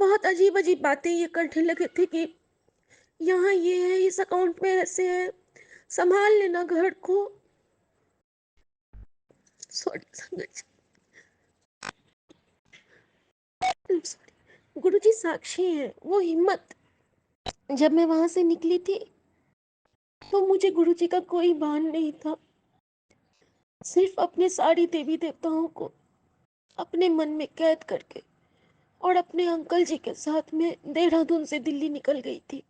बहुत अजीब अजीब बातें ये करने लगे थे कि यहाँ ये है, इस अकाउंट में ऐसे है, संभाल लेना घर को। सॉरी संगत जी, सॉरी। गुरुजी साक्षी हैं, वो हिम्मत। जब मैं वहां से निकली थी तो मुझे गुरुजी का कोई भान नहीं था, सिर्फ अपने सारी देवी देवताओं को अपने मन में कैद करके और अपने अंकल जी के साथ में देहरादून से दिल्ली निकल गई थी।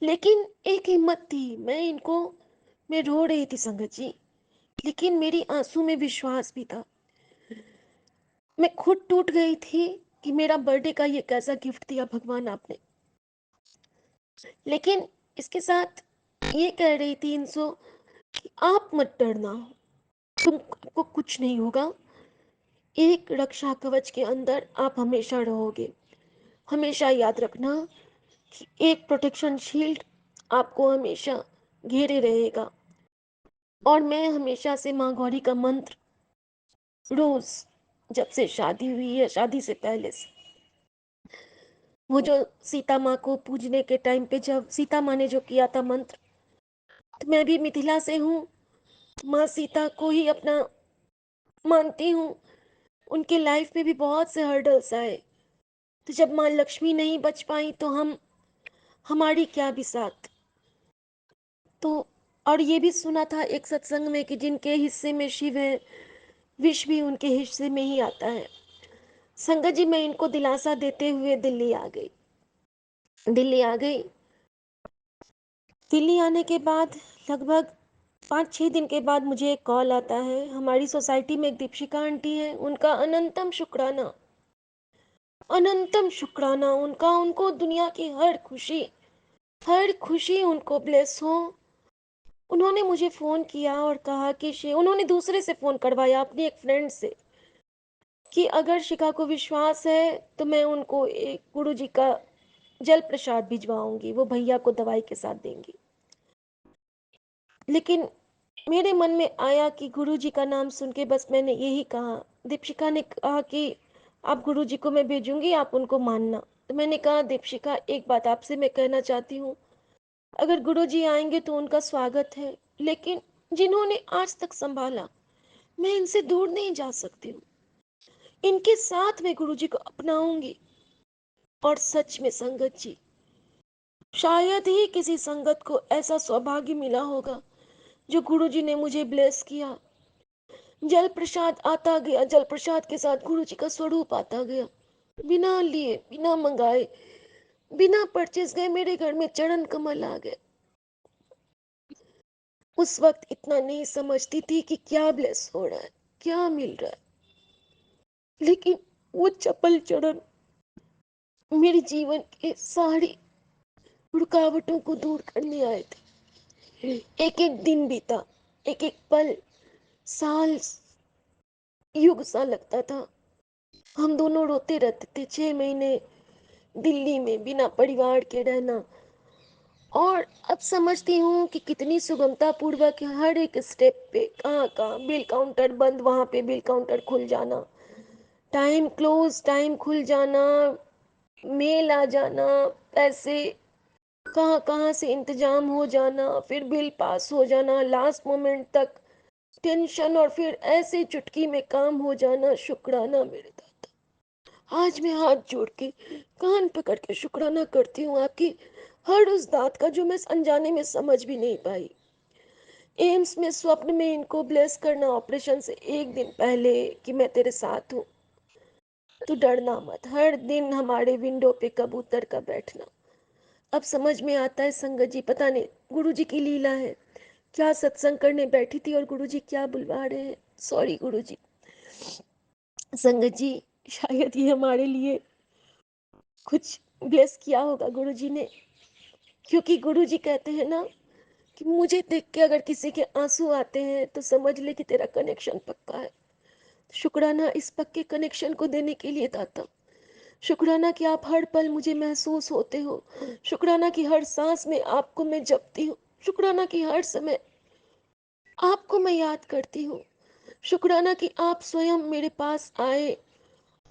लेकिन एक हिम्मत थी, मैं रो रही थी संगत जी, लेकिन मेरी आंसू में विश्वास भी था। मैं खुद टूट गई थी कि मेरा बर्थडे का ये कैसा गिफ्ट दिया भगवान आपने। लेकिन इसके साथ ये कह रही थी इंसो कि आप मत डरना, आपको कुछ नहीं होगा। एक रक्षा कवच के अंदर आप हमेशा रहोगे। हमेशा याद रखना कि एक प्रोटेक्शन शील्ड आपको हमेशा घेरे रहेगा। और मैं हमेशा से माँ गौरी का मंत्र रोज, जब से शादी हुई है, शादी से पहले से, वो जो सीता माँ को पूजने के टाइम पे जब सीता माँ ने जो किया था मंत्र, तो मैं भी मिथिला से हूँ, माँ सीता को ही अपना मानती हूँ। उनके लाइफ में भी बहुत से हर्डल्स आए, तो जब माँ लक्ष्मी नहीं बच पाई तो हमारी क्या बिसात। तो और ये भी सुना था एक सत्संग में कि जिनके हिस्से में शिव है, विष भी उनके हिस्से में ही आता है। संगत जी, मैं इनको दिलासा देते हुए दिल्ली आ गई। दिल्ली आ गई। दिल्ली आने के बाद लगभग 5-6 दिन के बाद मुझे एक कॉल आता है। हमारी सोसाइटी में एक दीपिका आंटी है, उनका अनंतम शुक्राना, अनंतम शुक्राना उनका, उनको दुनिया की हर खुशी उनको ब्लेस हो। उन्होंने मुझे फ़ोन किया और कहा कि उन्होंने दूसरे से फ़ोन करवाया, अपनी एक फ्रेंड से, कि अगर शिखा को विश्वास है तो मैं उनको एक गुरु जी का जल प्रसाद भिजवाऊंगी, वो भैया को दवाई के साथ देंगी। लेकिन मेरे मन में आया कि गुरु जी का नाम सुन के बस मैंने यही कहा। दीपिका ने कहा कि आप गुरु जी को मैं भेजूंगी, आप उनको मानना। तो मैंने कहा दीपिका, एक बात आपसे मैं कहना चाहती हूँ, अगर गुरु जी आएंगे तो उनका स्वागत है, लेकिन जिन्होंने आज तक संभाला, मैं इनसे दूर नहीं जा सकती हूँ। इनके साथ मैं गुरु जी को अपनाऊंगी। और सच में संगत जी, शायद ही किसी संगत को ऐसा सौभाग्य मिला होगा जो गुरु जी ने मुझे ब्लेस किया। जल प्रसाद आता गया, जल प्रसाद के साथ गुरु जी का स्वरूप आता गया, बिना लिए, बिना मंगाए, बिना परचेस गए मेरे घर में चरण कमल आ गए। उस वक्त इतना नहीं समझती थी कि क्या ब्लेस हो रहा है, क्या मिल रहा है, लेकिन वो चपल चरण मेरे जीवन के सारी रुकावटों को दूर करने आए थे। एक एक दिन बीता, एक एक पल साल युग सा लगता था। हम दोनों रोते रहते थे 6 महीने दिल्ली में बिना परिवार के रहना। और अब समझती हूँ कि कितनी सुगमता पूर्वक हर एक स्टेप पे कहाँ कहाँ बिल काउंटर बंद, वहां पे बिल काउंटर खुल जाना, टाइम क्लोज, टाइम खुल जाना, मेल आ जाना, पैसे कहाँ कहाँ से इंतजाम हो जाना, फिर बिल पास हो जाना, लास्ट मोमेंट तक टेंशन, और फिर ऐसे चुटकी में काम हो जाना। शुक्राना मेरे दाता। आज मैं हाथ जोड़ के कान पकड़ के शुक्राना करती हूँ आपकी हर उस दात का जो मैं अनजाने में समझ भी नहीं पाई। एम्स में स्वप्न में इनको ब्लेस करना ऑपरेशन से एक दिन पहले कि मैं तेरे साथ हूँ, तू डरना मत। हर दिन हमारे विंडो पे कबूतर का बैठना। अब समझ में आता है संगत जी, पता नहीं गुरुजी की लीला है। क्या सत्संग करने बैठी थी और गुरुजी क्या बुलवा रहे हैं। सॉरी गुरुजी। संगत जी, शायद ये हमारे लिए कुछ ब्लेस किया होगा गुरुजी ने, क्योंकि गुरुजी कहते हैं ना कि मुझे देख के अगर किसी के आंसू आते हैं तो समझ ले कि तेरा कनेक्शन पक्का है। शुक्राना इस पक्के कनेक्शन को देने के लिए दाता। शुक्राना कि आप हर पल मुझे महसूस होते हो। शुक्राना कि हर सांस में आपको मैं जपती हूँ। शुक्राना कि हर समय आपको मैं याद करती हूँ। शुक्राना कि आप स्वयं मेरे पास आए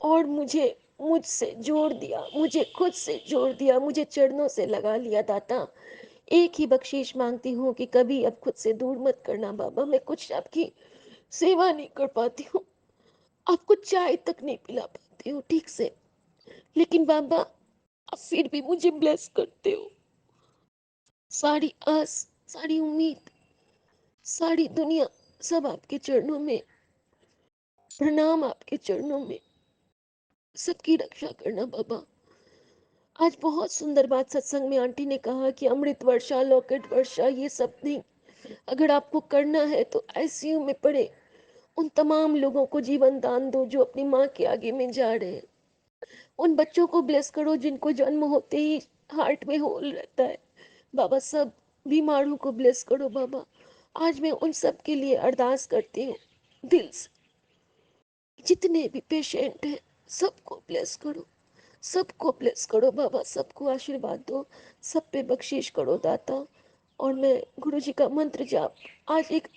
और मुझे मुझसे जोड़ दिया, मुझे खुद से जोड़ दिया, मुझे चरणों से लगा लिया दाता। एक ही बख्शीश मांगती हूँ कि कभी अब खुद से दूर मत करना बाबा। मैं कुछ आपकी सेवा नहीं कर पाती हूँ, आपको चाय तक नहीं पिला पाती हूँ ठीक से, लेकिन बाबा आप फिर भी मुझे ब्लेस करते हो। सारी आस, सारी उम्मीद, सारी दुनिया सब आपके चरणों में, प्रणाम आपके चरणों में। सबकी रक्षा करना बाबा। आज बहुत सुंदर बात सत्संग में आंटी ने कहा कि अमृत वर्षा, लॉकेट वर्षा, ये सब नहीं। अगर आपको करना है तो आईसीयू में पड़े उन तमाम लोगों को जीवन दान दो जो अपनी माँ के आगे में जा रहे हैं। उन बच्चों को ब्लेस करो जिनको जन्म होते ही हार्ट में होल रहता है। बाबा सब बीमारों को ब्लेस करो बाबा। आज मैं उन सब के लिए अरदास करती हूँ दिल से। जितने भी पेशेंट हैं सबको ब्लेस करो, सबको ब्लेस करो बाबा, सबको आशीर्वाद दो, सब पे बख्शीश करो दाता। और मैं गुरु जी का मंत्र जाप, आज एक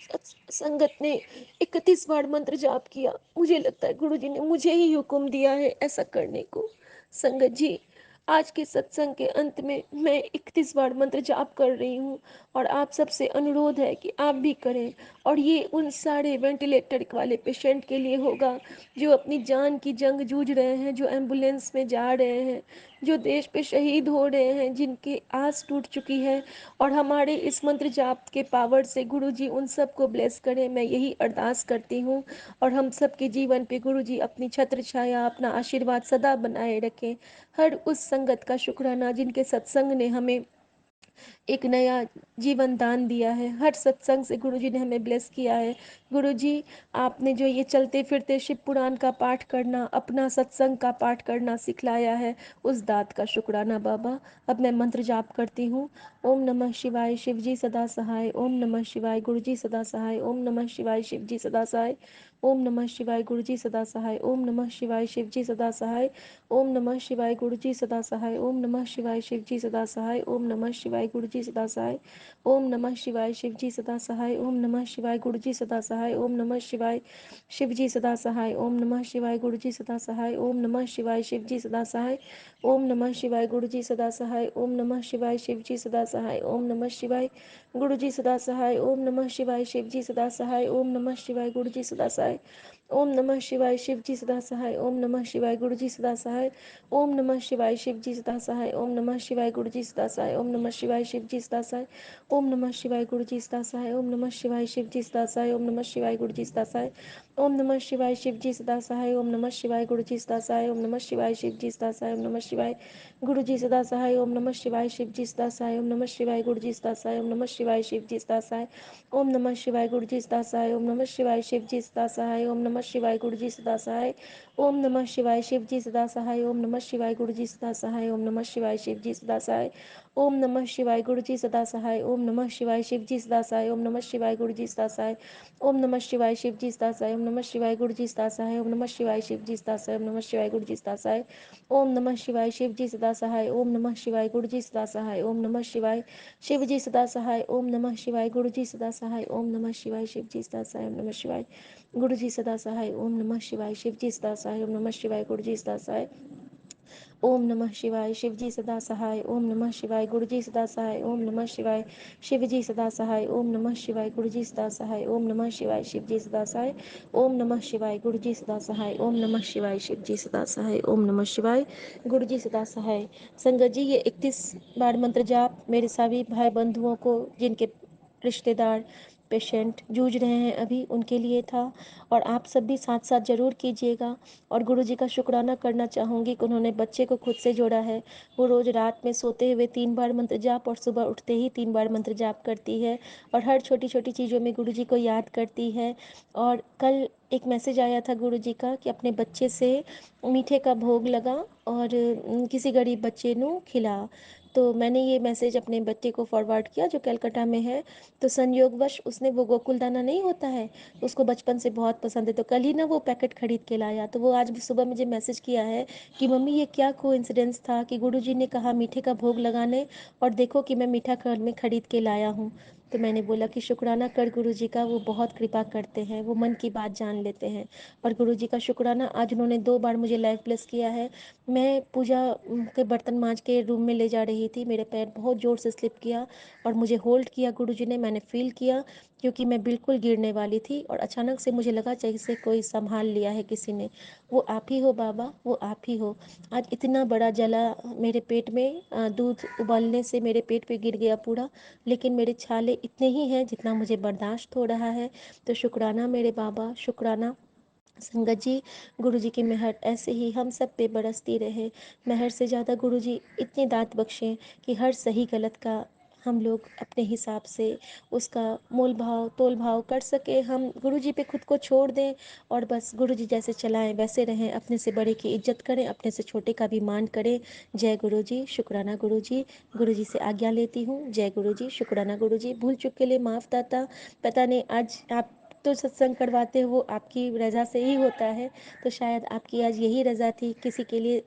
संगत ने 31 बार मंत्र जाप किया। मुझे लगता है गुरु जी ने मुझे ही हुक्म दिया है ऐसा करने को। संगत जी, आज के सत्संग के अंत में मैं 31 बार मंत्र जाप कर रही हूँ और आप सबसे अनुरोध है कि आप भी करें। और ये उन सारे वेंटिलेटर वाले पेशेंट के लिए होगा जो अपनी जान की जंग जूझ रहे हैं, जो एम्बुलेंस में जा रहे हैं, जो देश पे शहीद हो रहे हैं, जिनकी आस टूट चुकी है। और हमारे इस मंत्र जाप के पावर से गुरु जी उन सबको ब्लेस करें, मैं यही अरदास करती हूँ। और हम सबके जीवन पे गुरु जी अपनी छत्र छाया, अपना आशीर्वाद सदा बनाए रखें। हर उस संगत का शुक्राना जिनके सत्संग ने हमें एक नया जीवन दान दिया है। हर सत्संग से गुरुजी ने हमें ब्लेस किया है। गुरुजी, आपने जो ये चलते फिरते शिव पुराण का पाठ करना, अपना सत्संग का पाठ करना सिखलाया है, उस दात का शुक्राना बाबा। अब मैं मंत्र जाप करती हूँ। ओम नमः शिवाय, शिवजी सदा सहाय। ओम नमः शिवाय, गुरुजी सदा सहाय। ओम नमः शिवाय, शिवजी सदा सहाय। ओम नमः शिवाय, गुरुजी सदा सहाय। ओम नमः शिवाय, शिवजी सदा सहाय। ओम नमः शिवाय, गुरुजी सदा सहाय। ओम नमः शिवाय, शिवजी सदा सहाय। ओम नमः शिवाय, गुरुजी सदा सहाय। ओम नमः शिवाय, शिवजी सदा सहाय। ओम नमः शिवाय, गुरुजी सदा सहाय। ओम नमः शिवाय, शिवजी सदा सहाय। ओम नमः शिवाय, गुरुजी सदा सहाय। ओम नमः शिवाय, शिवजी सदा सहाय। ओम नमः शिवाय, गुरुजी सदा सहाय। ओम नमः शिवाय, शिवजी सदा सहाय। ओम नमः शिवाय, गुरुजी सदा सहाय। ओम नमः शिवाय, शिवजी सदा सहाय। ओम नमः शिवाय, गुरुजी सदा सहाय। ओम नमः शिवाय, शिवजी सदा सहाय। ओम नमः शिवाय, गुरुजी सदा सहाय। ओम नमः शिवाय, शिवजी सदा सहाय। ओम नमः शिवाय, गुरुजी सदा सहाय। ओम नमः शिवाय, शिवजी सदा सहाय। ओम नमः शिवाय, गुरुजी सदा सहाय। ओम नमः शिवाय, शिवजी सदा सहाय। ओम नमः शिवाय, गुरुजी सदा सहाय। ओम नमः शिवाय, शिवजी सदा सहाय। ओम नमः शिवाय, गुरुजी सदा सहाय। ओम नमः शिवाय, शिवजी सदा सहाय। ओम नमः शिवाय, गुरुजी सदा सहाय। ओम नमः शिवाय, शिवजी सदा सहाय। ओम नमः शिवाय, गुरुजी सदा सहाय। ओम नमः शिवाय, शिवजी सदा सहाय। ओम नमः शिवाय, गुरुजी सदा सहाय। ओम नमः शिवाय, शिवजी सदा सहाय। ओम नमः शिवाय, गुरुजी सदा सहाय। ओम नमः शिवाय, शिवजी सदा सहाय। ओम नमः शिवाय, गुरुजी सदा सहाय। ओम नमः शिवाय, शिवजी सदा सहाय। ओम नमः शिवाय गुरुजी सदा सहाय। ओम नमः शिवाय शिवजी सदा सहाय। ओम नमः शिवाय गुरुजी सदा सहाय। ओम नमः शिवाय शिवजी सदा सहाय। ओम नमः शिवाय गुरुजी सदा सहाय। ओम नमः शिवाय शिवजी सदा सहाय। ओम नमः शिवाय गुरुजी सदा सहाय। ओम नमः शिवाय शिवजी सदा सहाय। ओम नमः शिवाय गुरुजी सदा सहाय। ओम नमः शिवाय शिवजी सदा सहाय। ओम नमः शिवाय गुरुजी सदा सहाय। ओम नमः शिवाय शिवजी सदा सहाय। ओम नमः शिवाय गुरुजी सदा सहाय। ओम नमः शिवाय शिवजी सदा सहाय। ओम नमः शिवाय गुरुजी सदा सहाय। ओम नमः शिवाय शिवजी सदा सहाय। ओम नमः शिवाय गुरुजी सदा सहाय। ओम नमः शिवाय शिवजी सदा सहाय। ओम नमः शिवाय गुरुजी सदा सहाय। ओम नमः शिवाय शिवजी सदा सहाय। ओम नमः शिवाय गुरुजी सदा सहाय। ओम नमः शिवाय शिवजी सदा सहाय। ओम नमः शिवाय गुरुजी सदा सहाय। संगत जी, ये 31 बार मंत्र जाप मेरे सभी भाई बंधुओं को, जिनके रिश्तेदार पेशेंट जूझ रहे हैं अभी, उनके लिए था। और आप सब भी साथ साथ ज़रूर कीजिएगा। और गुरुजी का शुक्राना करना चाहूँगी कि उन्होंने बच्चे को खुद से जोड़ा है। वो रोज़ रात में सोते हुए 3 बार मंत्र जाप और सुबह उठते ही 3 बार मंत्र जाप करती है, और हर छोटी छोटी चीज़ों में गुरुजी को याद करती है। और कल एक मैसेज आया था गुरुजी का कि अपने बच्चे से मीठे का भोग लगा और किसी गरीब बच्चे ਨੂੰ खिला। तो मैंने ये मैसेज अपने बच्चे को फॉरवर्ड किया जो कलकत्ता में है। तो संयोगवश उसने वो गोकुल दाना नहीं होता है, उसको बचपन से बहुत पसंद है, तो कल ही ना वो पैकेट खरीद के लाया। तो वो आज भी सुबह मुझे मैसेज किया है कि मम्मी ये क्या कोइंसिडेंस था कि गुरुजी ने कहा मीठे का भोग लगाने, और देखो कि मैं मीठा घर में खरीद के लाया हूँ। तो मैंने बोला कि शुक्राना कर गुरुजी का, वो बहुत कृपा करते हैं, वो मन की बात जान लेते हैं। और गुरुजी का शुक्राना, आज उन्होंने 2 बार मुझे लाइव ब्लेस किया है। मैं पूजा के बर्तन मांज के रूम में ले जा रही थी, मेरे पैर बहुत ज़ोर से स्लिप किया और मुझे होल्ड किया गुरुजी ने। मैंने फ़ील किया क्योंकि मैं बिल्कुल गिरने वाली थी, और अचानक से मुझे लगा जैसे कोई संभाल लिया है किसी ने। वो आप ही हो बाबा, वो आप ही हो। आज इतना बड़ा जला मेरे पेट में, दूध उबालने से मेरे पेट पे गिर गया पूरा, लेकिन मेरे छाले इतने ही हैं जितना मुझे बर्दाश्त हो रहा है। तो शुक्राना मेरे बाबा, शुक्राना। संगत जी, गुरुजी की मेहर ऐसे ही हम सब पे बरसती रहे। मेहर से ज़्यादा गुरुजी इतनी दात बख्शें कि हर सही गलत का हम लोग अपने हिसाब से उसका मोल भाव तोल भाव कर सके। हम गुरुजी पे खुद को छोड़ दें और बस गुरुजी जैसे चलाएं वैसे रहें। अपने से बड़े की इज्जत करें, अपने से छोटे का भी मान करें। जय गुरुजी, शुक्राना गुरुजी। गुरुजी से आज्ञा लेती हूँ। जय गुरुजी, शुक्राना गुरुजी। भूल चूक के लिए माफ़ दाता। पता नहीं आज आप तो सत्संग करवाते हो वो आपकी रज़ा से ही होता है, तो शायद आपकी आज यही रज़ा थी, किसी के लिए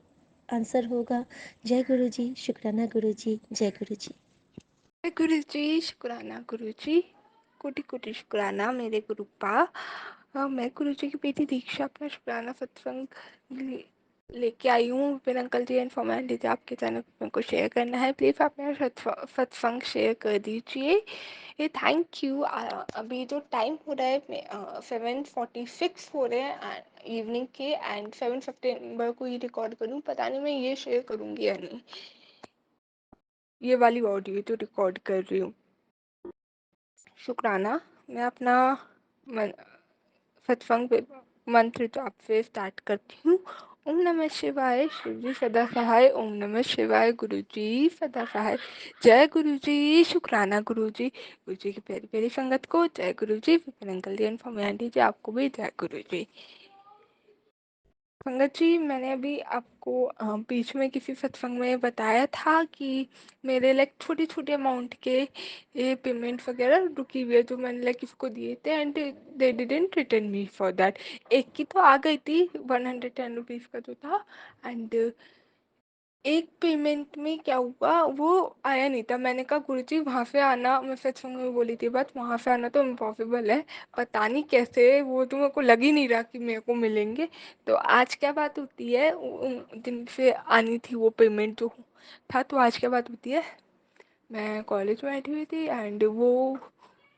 आंसर होगा। जय गुरुजी, शुक्राना गुरुजी, जय गुरुजी। गुरुजी शुक्राना गुरुजी, कोटि कोटि शुक्राना मेरे गुरुपा। मैं गुरुजी की बेटी दीक्षा अपना शुक्राना सत्संग लेके आई हूँ। Vipin uncle ji and form aunty ji आपके चैनल पर मेरे को शेयर करना है, प्लीज़ आप मेरा सत्संग शेयर कर दीजिए। ये थैंक यू। अभी जो टाइम हो रहा है 7:46 हो रहे हैं इवनिंग के, एंड 7 सितंबर को ये रिकॉर्ड करूँ, पता नहीं मैं ये शेयर करूँगी या नहीं, ये वाली ऑडियो जो रिकॉर्ड कर रही हूँ। शुक्राना। मैं अपना सत्संग मंत्र जाप से स्टार्ट करती हूँ। ओम नमः शिवाय, शिवजी सदा सहाय। ओम नमः शिवाय, गुरुजी सदा सहाय। जय गुरुजी, शुक्राना गुरुजी। गुरुजी की प्यारी प्यारी संगत को जय Guruji. Vipin uncle ji and form aunty ji आपको भी जय गुरुजी। संगत जी, मैंने अभी आपको बीच में किसी सत्संग में बताया था कि मेरे लाइक छोटे छोटे अमाउंट के ये पेमेंट वगैरह रुकी हुई है जो मैंने लाइक किसको दिए थे, and they didn't return me for that. एक की तो आ गई थी 110 रुपीज़ का जो था, एंड एक पेमेंट में क्या हुआ वो आया नहीं था। मैंने कहा गुरुजी वहाँ से आना, मैं सत्संग में बोली थी बात, वहाँ से आना तो इम्पॉसिबल है, पता नहीं कैसे, वो तो मेरे को लग ही नहीं रहा कि मेरे को मिलेंगे। तो आज क्या बात होती है, उन दिन से आनी थी वो पेमेंट जो था, तो आज क्या बात होती है, मैं कॉलेज में बैठी हुई थी एंड वो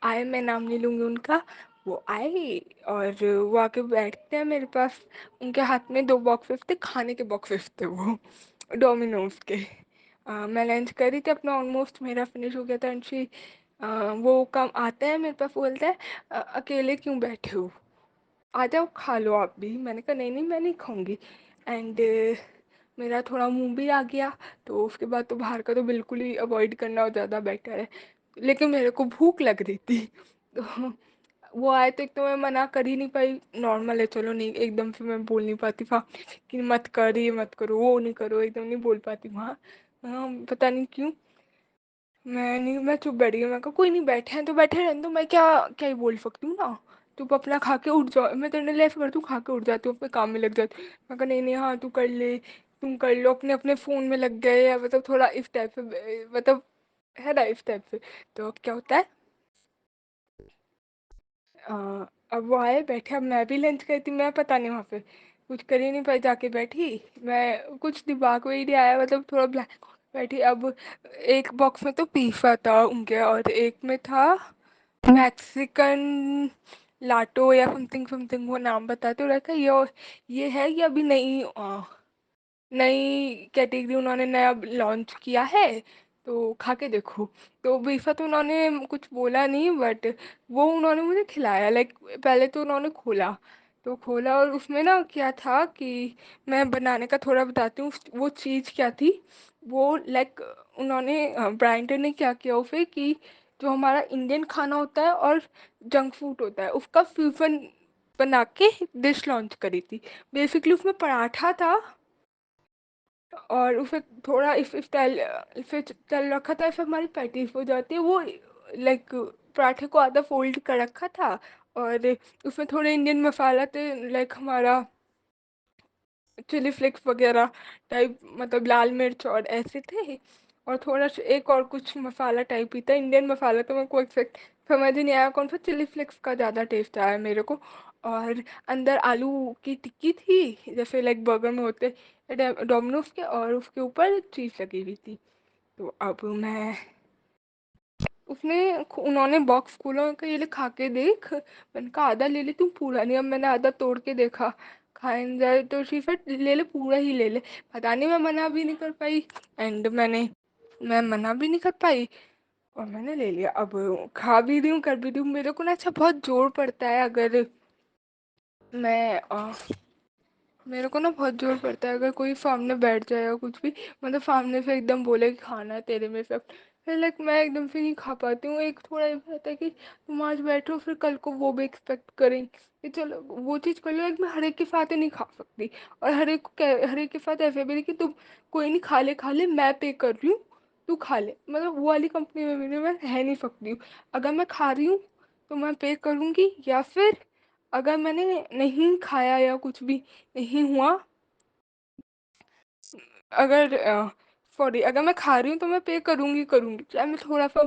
आए, मैं नाम नहीं लूँगी उनका, वो आए और वो आके बैठते हैं मेरे पास। उनके हाथ में 2 बॉक्सेस थे, खाने के बॉक्सेस थे वो डोमिनोज के। मैं लंच कर रही थी अपना, ऑलमोस्ट मेरा फिनिश हो गया था, एंड वो कम आता है मेरे पास, बोलता है अकेले क्यों बैठे हो, आ जाओ खा लो आप भी। मैंने कहा नहीं नहीं मैं नहीं खाऊंगी, एंड मेरा थोड़ा मुंह भी आ गया। तो उसके बाद तो बाहर का तो बिल्कुल ही अवॉइड करना ज़्यादा बेटर है, लेकिन मेरे को भूख लग रही थी। तो वो आए तो एक तो मैं मना कर ही नहीं पाई, नॉर्मल है चलो, नहीं एकदम से मैं बोल नहीं पाती वहाँ कि मत कर, ये मत करो वो नहीं करो, एकदम नहीं बोल पाती वहाँ। हाँ, पता नहीं क्यों। मैं नहीं, मैं चुप बैठ गई। मैं कहा कोई नहीं, बैठे हैं तो बैठे रहने दो, मैं क्या क्या ही बोल सकती हूँ ना। तुम अपना खा के उठ जाओ, मैं तेरे लिए ऐसा करती हूँ, खा के उठ जाती हूँ, अपने काम में लग जाती हूँ। मैं कहा नहीं नहीं, हाँ तू कर ले, तुम कर लो, अपने अपने फ़ोन में लग गए, या मतलब थोड़ा इस टाइप से, मतलब है ना इस टाइप से। तो अब क्या होता है, अ, अब वो आए बैठे, अब मैं भी लंच करी थी, मैं पता नहीं वहाँ पे कुछ कर ही नहीं पाई, जाके बैठी। मैं कुछ दिमाग में ही नहीं आया, मतलब थोड़ा ब्लैंक बैठी। अब एक बॉक्स में तो पिज़्ज़ा था उनके, और एक में था मैक्सिकन लाटो या समथिंग समथिंग, वो नाम बताते हो रखा। ये है, ये अभी नई नई कैटेगरी उन्होंने नया लॉन्च किया है, तो खा के देखो। तो वैसा तो उन्होंने कुछ बोला नहीं, बट वो उन्होंने मुझे खिलाया। लाइक पहले तो उन्होंने खोला, तो खोला और उसमें ना क्या था कि, मैं बनाने का थोड़ा बताती हूँ, वो चीज़ क्या थी। वो लाइक उन्होंने ब्रांडर ने क्या किया उसे कि, जो हमारा इंडियन खाना होता है और जंक फूड होता है, उसका फ्यूजन बना के डिश लॉन्च करी थी। बेसिकली उसमें पराठा था, और उसे थोड़ा इफ तेल, फिर तेल रखा था, फिर हमारी पैटीज हो जाती है वो, लाइक पराठे को आधा फोल्ड कर रखा था, और उसमें थोड़े इंडियन मसाला थे, लाइक हमारा चिली फ्लेक्स वगैरह टाइप, मतलब लाल मिर्च और ऐसे थे। और थोड़ा सा एक और कुछ मसाला टाइप ही था, इंडियन मसाला, तो मेरे को एग्जैक्ट समझ ही नहीं आया कौन सा। चिली फ्लेक्स का ज़्यादा टेस्ट आया मेरे को। और अंदर आलू की टिक्की थी, जैसे लाइक बर्गर में होते डोमिनोज के, और उसके ऊपर चीज़ लगी हुई थी। तो अब मैं, उसने उन्होंने बॉक्स खोला, उनका ये ले खा के देख। मैंने कहा आधा ले ले, तुम पूरा नहीं। अब मैंने आधा तोड़ के देखा, खाए नहीं जाए, तो शी फिर ले ले, पूरा ही ले ले। पता नहीं, मैं मना भी नहीं कर पाई, एंड मैं मना भी नहीं कर पाई, और मैंने ले लिया। अब खा भी रही हूँ, कर भी रही हूँ। मेरे को ना अच्छा बहुत जोर पड़ता है, अगर मैं मेरे को ना बहुत जोर पड़ता है, अगर कोई सामने बैठ जाए या कुछ भी, मतलब सामने से एकदम बोले कि खाना है तेरे में सब, फिर लाइक मैं एकदम से नहीं खा पाती हूँ। एक थोड़ा ये रहता है कि तुम आज बैठो, फिर कल को वो भी एक्सपेक्ट करें कि चलो वो चीज़ कर लो। एक मैं हर एक के साथ ही नहीं खा सकती, और हर एक के साथ ऐसे भी नहीं कि तुम कोई नहीं, खा ले मैं पे कर रही हूँ, तू खा ले, मतलब वो वाली कंपनी में भी मैं रह नहीं सकती हूँ। अगर मैं खा रही हूँ तो मैं पे करूँगी, या फिर अगर मैंने नहीं खाया या कुछ भी नहीं हुआ, अगर सॉरी, अगर मैं खा रही हूँ तो मैं पे करूँगी करूँगी, चाहे मैं थोड़ा सा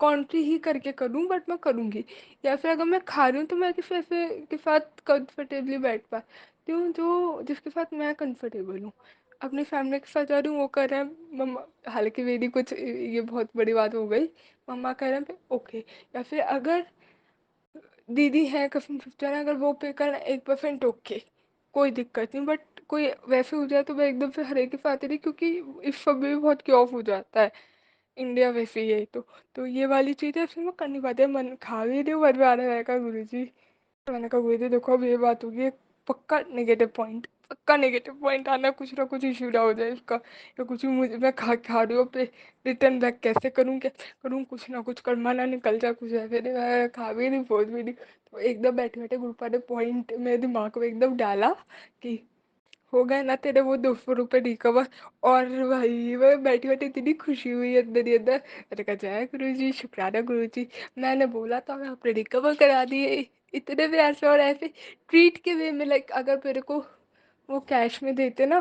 कॉन्ट्री ही करके करूँ, बट मैं करूँगी। या फिर अगर मैं खा रही हूँ तो मैं किसी ऐसे के साथ कंफर्टेबली बैठ पाती हूँ, जो जिसके साथ मैं कंफर्टेबल हूँ। अपनी फैमिली के साथ जा रही हूँ, वो कर रहे हैं मम्मा, हालांकि मेरी कुछ ये बहुत बड़ी बात हो गई, मम्मा कह रहे हैं ओके। या फिर अगर दीदी है, कज़न सिस्टर है, अगर वो पे करना 1% ओके, कोई दिक्कत नहीं। बट कोई वैसे हो जाए तो मैं एकदम से हर एक के साथ ही नहीं, क्योंकि इस सब में भी बहुत क्यों ऑफ हो जाता है, इंडिया वैसे ही है। तो ये वाली चीज़ है, फिर मैं कर नहीं पाते, मन खा भी रही हूँ, मन में आने रहेगा गुरु जी। मैंने कहा गुरु जी देखो, अब ये बात होगी, एक पक्का नेगेटिव पॉइंट, पक्का नेगेटिव पॉइंट आना, कुछ ना कुछ इशू ना हो जाए इसका, या कुछ भी मुझे, मैं खा रही हूँ पे रिटर्न बैक कैसे करूँ, क्या करूँ, कुछ ना कुछ कर्मा ना निकल जाए, कुछ ऐसे नहीं। मैं खा भी नहीं, बोल भी नहीं। तो एकदम बैठे बैठे ग्रुपा ने पॉइंट मेरे दिमाग में एकदम डाला कि हो गए ना तेरे वो 200 रुपये रिकवर। और भाई मैं बैठी बैठी इतनी खुशी हुई अंदर ही अंदर। मैंने कहा जय गुरु जी, शुक्राना गुरु जी, मैंने बोला था, मैं आपने रिकवर करा दिए इतने प्यार से। और ऐसे ट्रीट के वे में, लाइक अगर मेरे को वो कैश में देते ना,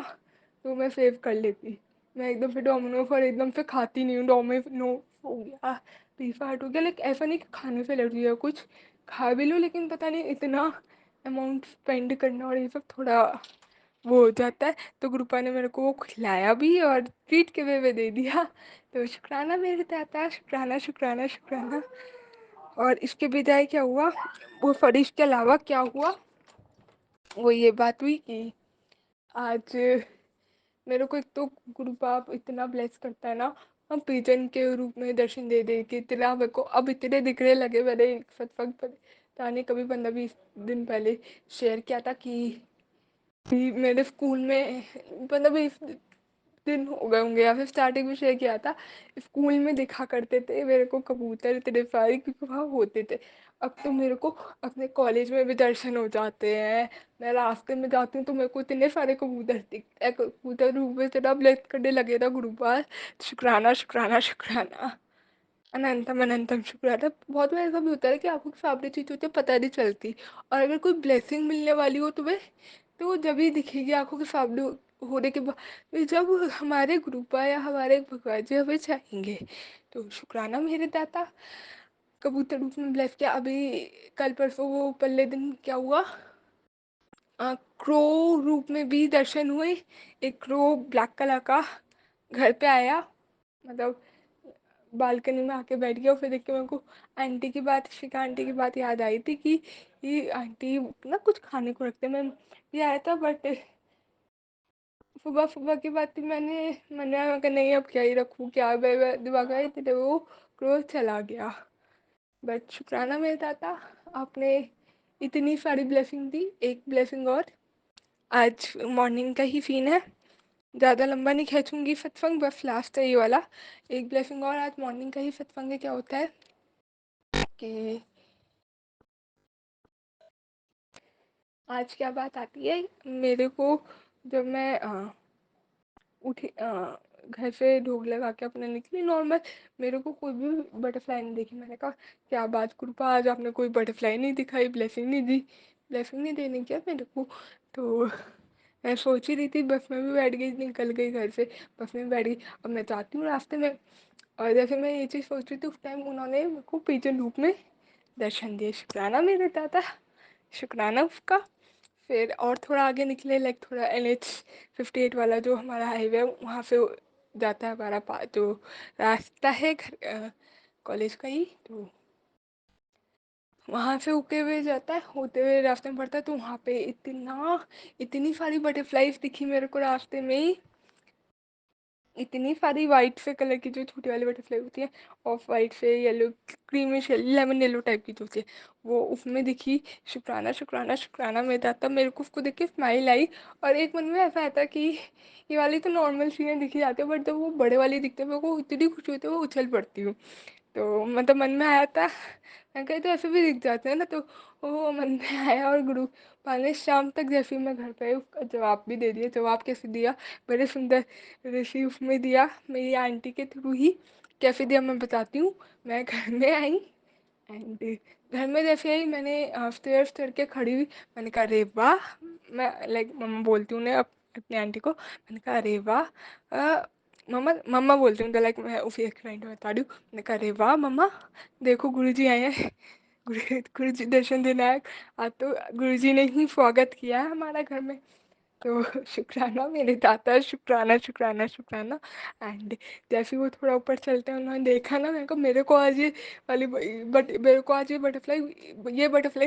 तो मैं सेव कर लेती। मैं एकदम से डोमिनो पर एकदम से खाती नहीं हूँ, डोमिनो हो गया, पिज़्ज़ा हट हो गया, लाइक ऐसा नहीं कि खाने से एलर्जी है कुछ, खा भी लो, लेकिन पता नहीं इतना अमाउंट स्पेंड करना और ये सब थोड़ा वो हो जाता है। तो गुरुपा ने मेरे को वो खिलाया भी, और ट्रीट के वे में दे दिया। तो शुक्राना मेरे दाता, शुक्राना शुक्राना शुक्राना। और इसके बजाय क्या हुआ, वो फरिश के अलावा क्या हुआ, वो ये बात हुई कि आज मेरे को एक तो गुरु बाप इतना ब्लेस करता है ना, हम पिजन के रूप में दर्शन दे दे के इतना मेरे को अब इतने दिखने लगे। मैंने एक सत्संग पता नहीं कभी 15-20 दिन पहले शेयर किया था कि मेरे स्कूल में 15-20 दिन हो गए होंगे, या फिर स्टार्टिंग में शेयर किया था, स्कूल में देखा करते थे मेरे को कबूतर इतने सारे, क्योंकि वहाँ होते थे। अब तो मेरे को अपने कॉलेज में भी दर्शन हो जाते हैं, मैं रास्ते में जाती हूँ तो मेरे को इतने सारे कबूतर दिखते हैं, कबूतर रूप में इतना ब्लेस करने लगे ना गुरुपाल, शुक्राना शुक्राना शुक्राना। अनंतम अनंतम शुक्राना। बहुत बार ऐसा भी होता है कि आपको फेवरेट चीज़ होती है पता नहीं चलती, और अगर कोई ब्लेसिंग मिलने वाली हो तुम्हें तो जब ही दिखेगी आंखों के सामने होने के बाद, जब हमारे गुरुपा या हमारे भगवान जी हमें चाहेंगे। तो शुक्राना मेरे दाता, कबूतर रूप में ब्लेस किया। अभी कल परसों वो पल्ले दिन क्या हुआ, क्रो रूप में भी दर्शन हुए। एक क्रो ब्लैक कलर का घर पे आया, मतलब बालकनी में आके बैठ गया। फिर देख के मेरे को आंटी की बात, शिका आंटी की बात याद आई थी कि ये आंटी ना कुछ खाने को रखते। मैं ये आया था, बट सुबह सुबह की बात थी, मैंने कहा नहीं अब क्या ही रखूँ, क्या दिमाग में तेरे वो क्रोध चला गया। बट शुक्राना मेरे दाता, आपने इतनी सारी ब्लेसिंग दी। एक ब्लेसिंग और, आज मॉर्निंग का ही सीन है, ज़्यादा लंबा नहीं खींचूंगी सत्संग, बस लास्ट है ये वाला। एक ब्लेसिंग और, आज मॉर्निंग का ही सत्संग है। क्या होता है कि आज क्या बात आती है मेरे को, जब मैं उठी घर से ढोक लगा के अपने निकली नॉर्मल, मेरे को कोई भी बटरफ्लाई नहीं दिखी। मैंने कहा क्या बात कृपा, आज आपने कोई बटरफ्लाई नहीं दिखाई, ब्लेसिंग नहीं दी, ब्लेसिंग नहीं देने क्या मेरे को। तो मैं सोच ही रही थी, बस में भी बैठ गई, निकल गई घर से, बस में भी बैठ गई। अब मैं जाती हूँ रास्ते में, और जैसे मैं ये चीज़ सोच रही थी उस टाइम उन्होंने मेरे को पिजन रूप में दर्शन दिए। शुक्राना मेरे दादा, शुक्राना उसका। फिर और थोड़ा आगे निकले, लाइक थोड़ा NH 58 वाला जो हमारा हाईवे है, वहाँ से जाता है हमारा जो रास्ता है घर कॉलेज का ही, तो वहाँ से होते हुए जाता है, होते हुए रास्ते में पड़ता है। तो वहाँ पे इतनी सारी बटरफ्लाईज दिखी मेरे को रास्ते में ही, इतनी सारी वाइट से कलर की जो छोटी वाली बटरफ्लाई होती है, ऑफ वाइट से yellow, creamish lemon yellow type की जो होती है, वो उसमें दिखी। शुक्राना शुक्राना शुक्राना मेरे दाता, मेरे को उसको देख के स्माइल आई। और एक मन में ऐसा आता कि ये वाली तो नॉर्मल सीनें दिखी जाती है, बट जब वो बड़े वाली दिखते हैं मेरे को इतनी खुशी होती है, वो उछल पड़ती हूँ। तो मतलब मन में आया था, मैं कही तो ऐसे भी दिख जाते हैं ना, तो वो मन में आया। और गुरु पाल शाम तक जैसे ही मैं घर पे आई उसका जवाब भी दे दिया। जवाब कैसे दिया, बड़े सुंदर रिसीव में दिया, मेरी आंटी के थ्रू ही। कैसे दिया मैं बताती हूँ। मैं घर में आई, एंड घर में जैसे ही मैंने स्टेयर्स चढ़ के खड़ी हुई, मैंने कहा अरे वाह। मैं लाइक मम्मा बोलती हूँ उन्हें, अपनी आंटी को, मैंने कहा अरे वाह, मम्मा मम्मा बोलती हूँ, तो लाइक मैं उसी एक्साइट में बता रही हूँ। मैंने कहा अरे वाह मम्मा, देखो गुरुजी आए हैं। गुरुजी दर्शन देने आए। आज तो गुरुजी ने ही स्वागत किया है हमारा घर में। तो शुक्राना मेरे दाता, शुक्राना शुक्राना शुक्राना। एंड जैसे ही वो थोड़ा ऊपर चलते हैं, उन्होंने देखा ना, मेरे को आज ये वाली बट मेरे को आज ये बटरफ्लाई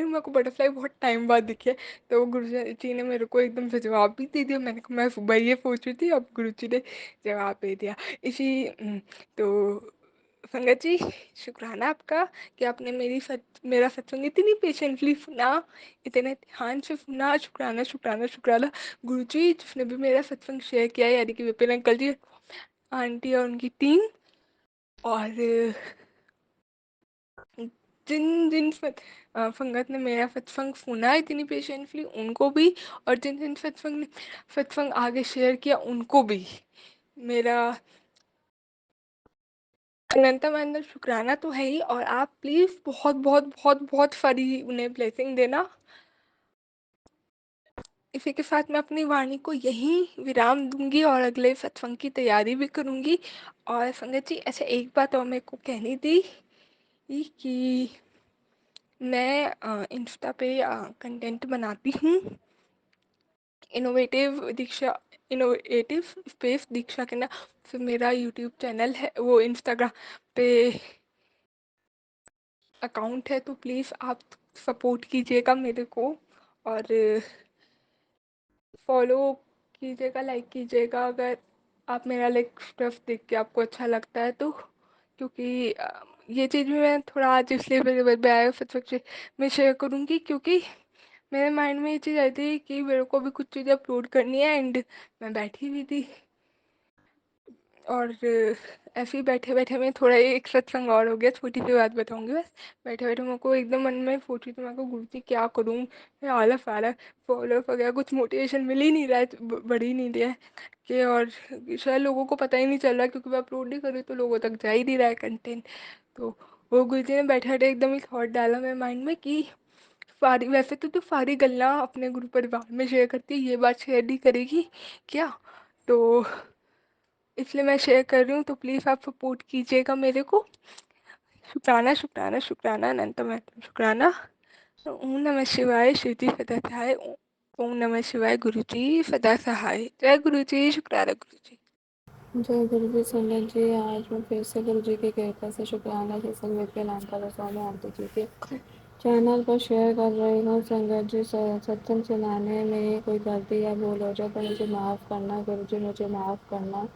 मेरे को बटरफ्लाई बहुत टाइम बाद दिखी है। तो गुरु जी ने मेरे को एकदम से जवाब भी दे दिया। मैंने कहा मैं सुबह ये सोच रही थी, अब गुरु जी ने जवाब दे दिया। इसी तो संगत जी, शुक्राना आपका कि आपने मेरा सत्संग इतनी पेशेंटली सुना, इतने ध्यान से सुना। शुक्राना शुक्राना शुक्राना। गुरुजी जिसने भी मेरा सत्संग शेयर किया है, यानी कि विपिन अंकल जी, आंटी और उनकी टीम, और जिन जिन संगत ने मेरा सत्संग सुना इतनी पेशेंटली उनको भी, और जिन जिन सत्संग आगे शेयर किया उनको भी मेरा अनंतम अनंत शुक्राना तो है ही। और आप प्लीज़ बहुत बहुत बहुत बहुत सारी उन्हें ब्लेसिंग देना। इसी के साथ मैं अपनी वाणी को यहीं विराम दूंगी और अगले सत्संग की तैयारी भी करूंगी। और संगत जी, अच्छा एक बात और मेरे को कहनी थी कि मैं इंस्टा पे कंटेंट बनाती हूँ, इनोवेटिव दीक्षा, इनोवेटिव स्पेस दीक्षा के नाम। फिर मेरा यूट्यूब चैनल है, वो इंस्टाग्राम पे अकाउंट है, तो प्लीज़ आप सपोर्ट कीजिएगा मेरे को, और फॉलो कीजिएगा, लाइक कीजिएगा, अगर आप मेरा लाइक स्टफ देख के आपको अच्छा लगता है तो। क्योंकि ये चीज़ भी मैं थोड़ा आज इसलिए मेरे बायो सच में शेयर करूँगी, क्योंकि मेरे माइंड में ये चीज़ आई थी कि मेरे को भी कुछ चीज़ें अपलोड करनी है, एंड मैं बैठी हुई थी और ऐसे ही बैठे-बैठे में थोड़ा एक सत्संग और हो गया, छोटी-सी बात बताऊँगी बस। बैठे-बैठे मेरे को एकदम मन में सोची तो मैं कहा गुरुजी क्या करूँ? मैं आलस-आलस फॉलो-अप वगैरह कुछ मोटिवेशन मिल ही नहीं रहा है, बढ़ ही नहीं रहा है कि और शायद लोगों को पता ही नहीं चल रहा क्योंकि मैं अपलोड नहीं कर रही तो लोगों तक जा ही नहीं रहा है कंटेंट। तो वो गुरुजी ने बैठे-बैठे एकदम ही थॉट डाला मेरे माइंड में कि सारी वैसे तो तू सारी गल्ला अपने ग्रुप परिवार में शेयर करती है, ये बात शेयर नहीं करेगी क्या? तो इसलिए मैं शेयर कर रही हूँ, तो प्लीज़ आप सपोर्ट कीजिएगा मेरे को। शुक्राना, शुक्राना, शुक्राना, अनंतम अनंतम शुक्राना। ओम नमः शिवाय, शिव जी सदा सहाय। ओम नमः शिवाय, गुरु जी सदा सहाय। जय गुरु जी, शुक्राना गुरु जी। जय गुरु जी संगत जी। आज मैं फिर से गुरु जी की कृपा से शुक्राना सत्संग के नाम पर स्वामी आंटी जी के चैनल पर शेयर कर रही हूँ। संगत जी, सत्संग सुनाने में कोई गलती या भूल हो जाए तो मुझे माफ़ करना। गुरु जी मुझे माफ़ करना।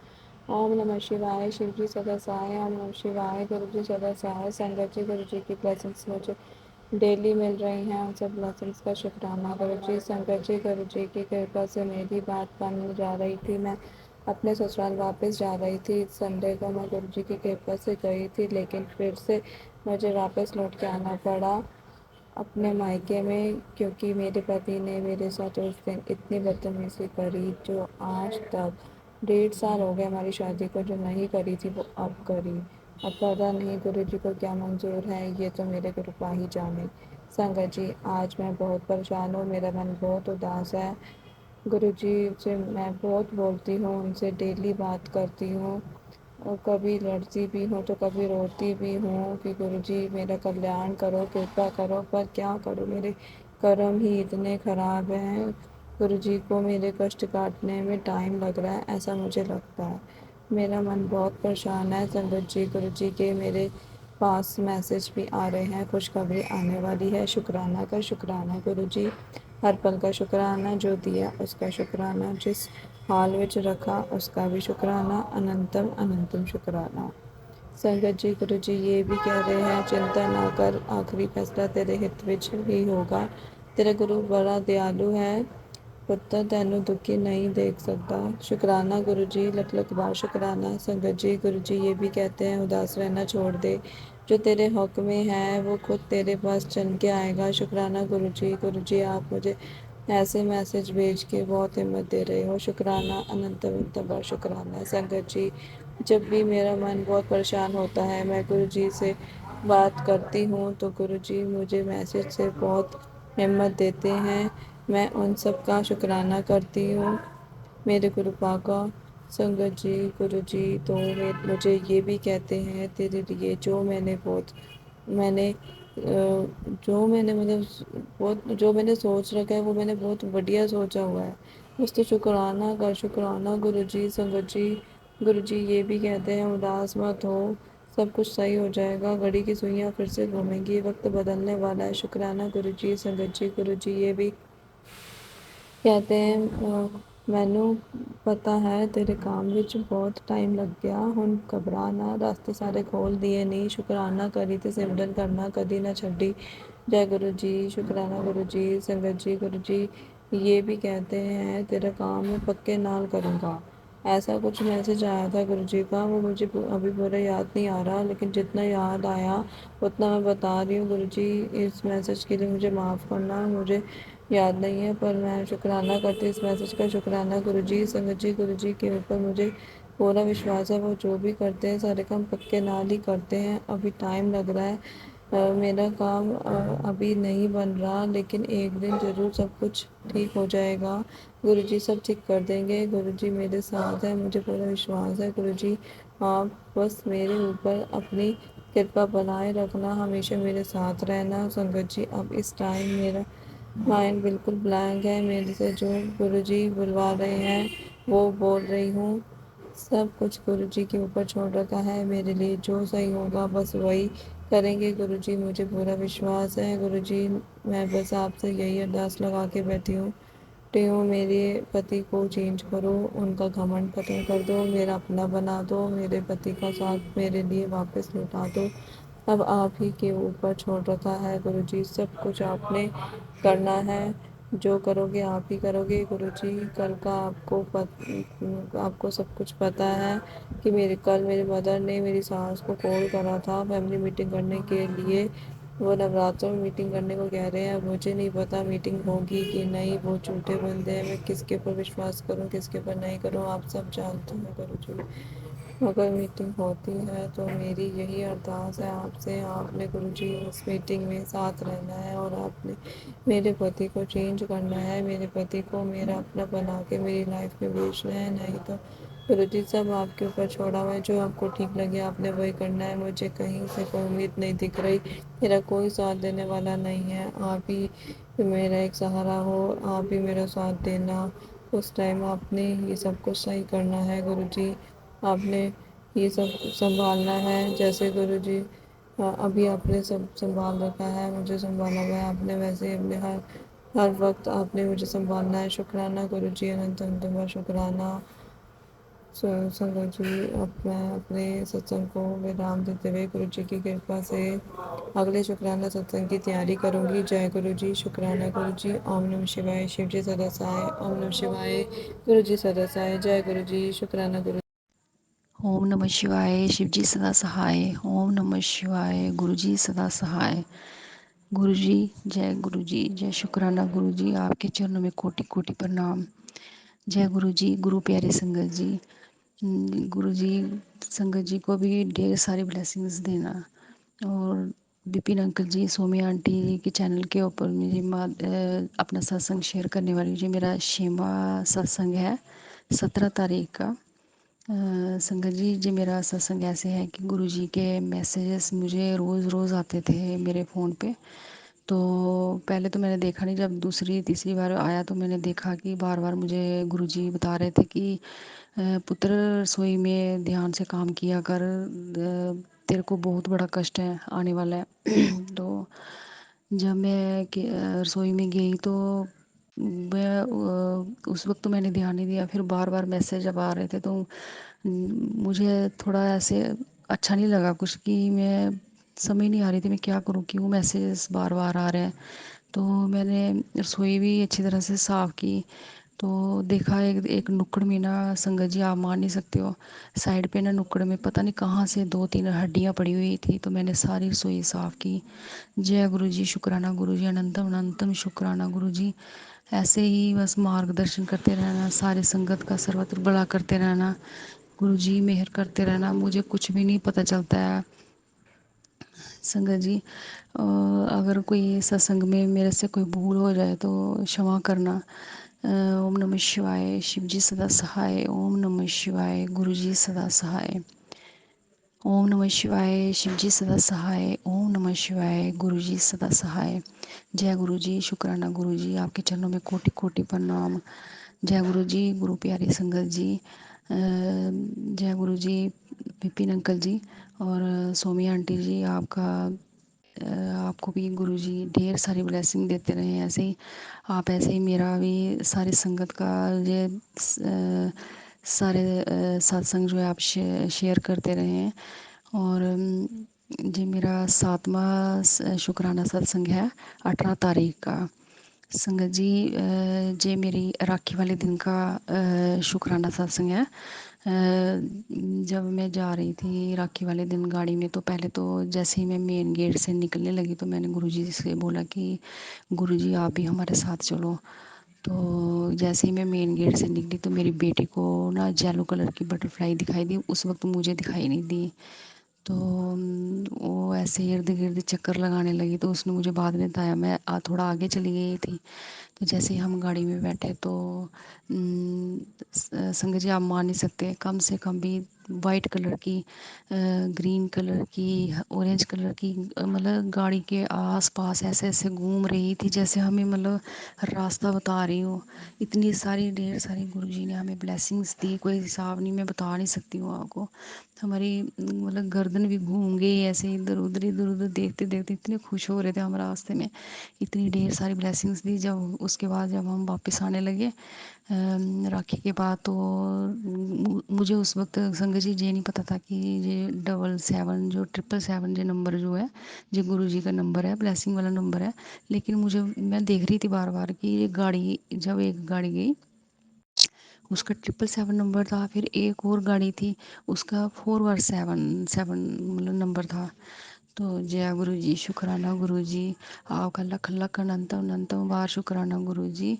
ओम नमः शिवाय, शिव जी सदा सहाय। ओम नमः शिवाय, गुरु जी सदा सहाय। संगत जी, गुरु जी की ब्लेसिंग्स मुझे डेली मिल रही हैं, उन सब ब्लेसिंग्स का शुक्राना। गुरु जी, संगत जी, गुरु जी की कृपा से मेरी बात बन जा रही थी। मैं अपने ससुराल वापस जा रही थी। संडे को मैं गुरु जी की कृपा से गई थी, लेकिन फिर से मुझे वापस लौट के आना पड़ा अपने मायके में, क्योंकि मेरे पति ने मेरे साथ उस दिन इतनी बदतमीज़ी करी जो आज तक 1.5 साल हो गए हमारी शादी को, जो नहीं करी थी वो अब करी। अब पता नहीं गुरु जी को क्या मंजूर है, ये तो मेरे कृपा ही जाने। संगत जी, आज मैं बहुत परेशान हूँ, मेरा मन बहुत उदास है। गुरुजी से मैं बहुत बोलती हूँ, उनसे डेली बात करती हूँ और कभी लड़ती भी हूँ तो कभी रोती भी हूँ कि गुरुजी मेरा कल्याण करो, कृपा करो, पर क्या करूँ, मेरे कर्म ही इतने ख़राब हैं। गुरुजी को मेरे कष्ट काटने में टाइम लग रहा है, ऐसा मुझे लगता है। मेरा मन बहुत परेशान है। संगत जी, गुरुजी के मेरे पास मैसेज भी आ रहे हैं, खुशखबरी आने वाली है। शुक्राना का शुक्राना गुरुजी, हर पल का शुक्राना, जो दिया उसका शुक्राना, जिस हाल विच रखा उसका भी शुक्राना, अनंतम अनंतम शुक्राना। संगत जी, गुरु जी ये भी कह रहे हैं, चिंता ना कर, आखिरी फैसला तेरे हित विच ही होगा। तेरा गुरु बड़ा दयालु है, पुत्र तैनू दुखी नहीं देख सकता। शुक्राना गुरु जी, लख लख बार शुक्राना। संगत जी, गुरु जी ये भी कहते हैं, उदास रहना छोड़ दे, जो तेरे हक में है वो खुद तेरे पास चल के आएगा। शुक्राना गुरु जी आप मुझे ऐसे मैसेज भेज के बहुत हिम्मत दे रहे हो। शुक्राना, अनंत अनंत बार शुक्राना। संगत जी, जब भी मेरा मन बहुत परेशान होता है, मैं गुरु जी से बात करती हूँ तो गुरु जी मुझे मैसेज से बहुत हिम्मत देते हैं। मैं उन सब का शुक्राना करती हूँ, मेरे गुरुपा का। संगत जी, गुरु जी तो मुझे ये भी कहते हैं, तेरे लिए मैंने जो मैंने बहुत जो मैंने सोच रखा है वो मैंने बहुत बढ़िया सोचा हुआ है। बस तो शुक्राना कर, शुक्राना गुरु जी। संगत जी, गुरु जी ये भी कहते हैं, उदास मत हो, सब कुछ सही हो जाएगा, घड़ी की सुइयाँ फिर से घूमेंगी, वक्त बदलने वाला है। शुक्राना गुरु जी। संगत जी, गुरु जी ये भी कहते हैं, मैनू पता है तेरे काम विच बहुत टाइम लग गया, हुण घबरा ना, रास्ते सारे खोल दिए नहीं। शुकराना करी ते सिमरन करना कदी ना छड्डी। जय गुरु जी, शुकराना गुरु जी। संगत जी, गुरु जी ये भी कहते हैं, तेरा काम मैं पक्के नाल करूँगा। ऐसा कुछ मैसेज आया था गुरु जी का, वो मुझे अभी पूरा याद नहीं आ रहा, लेकिन जितना याद आया उतना मैं बता रही हूँ। गुरु जी, इस मैसेज के लिए मुझे माफ़ करना, मुझे याद नहीं है, पर मैं शुक्राना करती इस मैसेज का। शुक्राना गुरु जी। संगत जी, गुरु जी के ऊपर मुझे पूरा विश्वास है, वो जो भी करते हैं सारे काम पक्के नाल ही करते हैं। अभी टाइम लग रहा है, मेरा काम अभी नहीं बन रहा, लेकिन एक दिन ज़रूर सब कुछ ठीक हो जाएगा। गुरु जी सब ठीक कर देंगे। गुरु जी मेरे साथ है, मुझे पूरा विश्वास है। गुरु जी आप बस मेरे ऊपर अपनी कृपा बनाए रखना, हमेशा मेरे साथ रहना। संगत जी, अब इस टाइम मेरा माइंड बिल्कुल ब्लैंक है, मेरे से जो गुरु जी बुलवा रहे हैं वो बोल रही हूँ। सब कुछ गुरु जी के ऊपर छोड़ रखा है, मेरे लिए जो सही होगा बस वही करेंगे। गुरु जी मुझे पूरा विश्वास है। गुरु जी, मैं बस आपसे यही अरदास लगा के बैठी हूँ, मेरे पति को चेंज करो, उनका घमंड खत्म कर दो, मेरा अपना बना दो, मेरे पति का साथ मेरे लिए वापस लौटा दो। अब आप ही के ऊपर छोड़ रखा है गुरु जी, सब कुछ आपने करना है। जो करोगे आप ही करोगे गुरुजी। कल का आपको सब कुछ पता है कि मेरी मदर ने मेरी सास को कॉल करा था फैमिली मीटिंग करने के लिए। वो नवरात्रों में मीटिंग करने को कह रहे हैं। अब मुझे नहीं पता मीटिंग होगी कि नहीं। वो झूठे बंदे हैं। मैं किसके ऊपर विश्वास करूं किसके ऊपर नहीं करूं, आप सब जानते हैं गुरुजी। अगर मीटिंग होती है तो मेरी यही अरदास है आपसे, आपने गुरुजी उस मीटिंग में साथ रहना है और आपने मेरे पति को चेंज करना है, मेरे पति को मेरा अपना बना के मेरी लाइफ में भेजना है। नहीं तो गुरुजी सब आपके ऊपर छोड़ा हुआ है। जो आपको ठीक लगे आपने वही करना है। मुझे कहीं से कोई उम्मीद नहीं दिख रही, मेरा कोई साथ देने वाला नहीं है। आप ही मेरा एक सहारा हो, आप ही मेरा साथ देना। उस टाइम आपने ये सब कुछ सही करना है गुरुजी। आपने ये सब संभालना है। जैसे गुरुजी अभी आपने सब संभाल रखा है, मुझे संभाला हुआ है आपने, वैसे ही अपने हर वक्त आपने मुझे संभालना है। शुक्राना गुरुजी, अनंत अनंत शुक्राना। संगत जी, अब मैं अपने सत्संग को विराम देते हुए गुरु जी की कृपा से अगले शुक्राना सत्संग की तैयारी करूंगी। जय गुरु जी। शुक्राना गुरु जी। ओम नमः शिवाय। शिव जी सदा सहाय। ओम नमः शिवाय। गुरु जी सदा सहाय। जय गुरु जी। शुक्राना गुरु। ओम नमः शिवाय। शिव जी सदा सहाय। ओम नमः शिवाय। गुरु जी सदा सहाय। गुरु जी, जय गुरु जी। जय शुक्राना गुरु जी। आपके चरणों में कोटि कोटि प्रणाम। जय गुरु जी। गुरु प्यारे संगत जी, गुरु जी संगत जी को भी ढेर सारी ब्लेसिंग्स देना। और विपिन अंकल जी, सौम्या आंटी जी के चैनल के ऊपर मेरी अपना सत्संग शेयर करने वाली जी, मेरा 6वां सत्संग है 17 तारीख का। संगत जी, जी मेरा सत्संग ऐसे है कि गुरुजी के मैसेजेस मुझे रोज़ रोज़ आते थे मेरे फ़ोन पे। तो पहले तो मैंने देखा नहीं, जब दूसरी तीसरी बार आया तो मैंने देखा कि बार बार मुझे गुरुजी बता रहे थे कि पुत्र रसोई में ध्यान से काम किया कर, तेरे को बहुत बड़ा कष्ट है आने वाला है। तो जब मैं रसोई में गई तो मैं उस वक्त तो मैंने ध्यान नहीं दिया। फिर बार बार मैसेज जब आ रहे थे तो मुझे थोड़ा ऐसे अच्छा नहीं लगा कुछ, कि मैं समझ नहीं आ रही थी मैं क्या करूँ, क्यों मैसेजेस बार बार आ रहे हैं। तो मैंने रसोई भी अच्छी तरह से साफ़ की। तो देखा एक एक नुक्कड़ में ना, संगत जी आप मान नहीं सकते हो, साइड पे ना नुक्कड़ में पता नहीं कहाँ से 2-3 हड्डियाँ पड़ी हुई थी। तो मैंने सारी रसोई साफ़ की। जय गुरु जी। शुक्राना गुरु जी। अनंतम अनंतम शुक्राना गुरु जी। ऐसे ही बस मार्गदर्शन करते रहना, सारे संगत का सर्वत्र भला करते रहना। गुरु जी मेहर करते रहना। मुझे कुछ भी नहीं पता चलता है संगत जी। अगर कोई सत्संग में मेरे से कोई भूल हो जाए तो क्षमा करना। ओम नमः शिवाय। शिव जी सदा सहाय। ओम नमः शिवाय। गुरु जी सदा सहाय। ओम नमः शिवाय। शिव जी सदा सहाय। ओम नमः शिवाय। गुरु जी सदा सहाय। जय गुरु जी। शुक्राना गुरु जी। आपके चरणों में कोटि कोटि प्रणाम। जय गुरु जी। गुरु प्यारी संगत जी, जय गुरु जी। विपिन अंकल जी और सोमी आंटी जी, आपको भी गुरु जी ढेर सारी ब्लेसिंग देते रहे। ऐसे ही आप ऐसे ही मेरा भी सारे संगत का ये सारे सत्संग जो है आप शेयर करते रहें। और जी मेरा 7वां शुक्राना सत्संग है 18 तारीख का। संगत जी, जे मेरी राखी वाले दिन का शुक्राना सत्संग है। जब मैं जा रही थी राखी वाले दिन गाड़ी में, तो पहले तो जैसे ही मैं मेन गेट से निकलने लगी तो मैंने गुरुजी से बोला कि गुरुजी आप भी हमारे साथ चलो। तो जैसे ही मैं मेन गेट से निकली तो मेरी बेटी को ना येलो कलर की बटरफ्लाई दिखाई दी। उस वक्त मुझे दिखाई नहीं दी। तो वो ऐसे इर्द गिर्द चक्कर लगाने लगी। तो उसने मुझे बाद में बताया, मैं थोड़ा आगे चली गई थी। तो जैसे ही हम गाड़ी में बैठे तो संगत जी आप मान नहीं सकते, कम से कम भी वाइट कलर की, ग्रीन कलर की, ऑरेंज कलर की, मतलब गाड़ी के आस पास ऐसे ऐसे घूम रही थी जैसे हमें मतलब रास्ता बता रही हो। इतनी सारी ढेर सारी गुरुजी ने हमें ब्लेसिंग्स दी, कोई हिसाब नहीं, मैं बता नहीं सकती हूँ आपको। हमारी मतलब गर्दन भी घूम गई ऐसे इधर उधर देखते देखते, इतने खुश हो रहे थे हम रास्ते में। इतनी ढेर सारी ब्लेसिंग्स दी। जब उसके बाद जब हम वापस आने लगे राखी के बाद, तो मुझे उस वक्त संगत संगत जी ये नहीं पता था कि ये 77 जो 777 ये नंबर जो है ये गुरु जी का नंबर है, ब्लेसिंग वाला नंबर है। लेकिन मुझे मैं देख रही थी बार बार कि ये गाड़ी, जब एक गाड़ी गई उसका 777 नंबर था, फिर एक और गाड़ी थी उसका 417 मतलब नंबर था। तो जय गुरु जी, शुक्राना गुरु जी, आपका लख लख अनंतम अनंतम बार शुक्राना गुरु जी।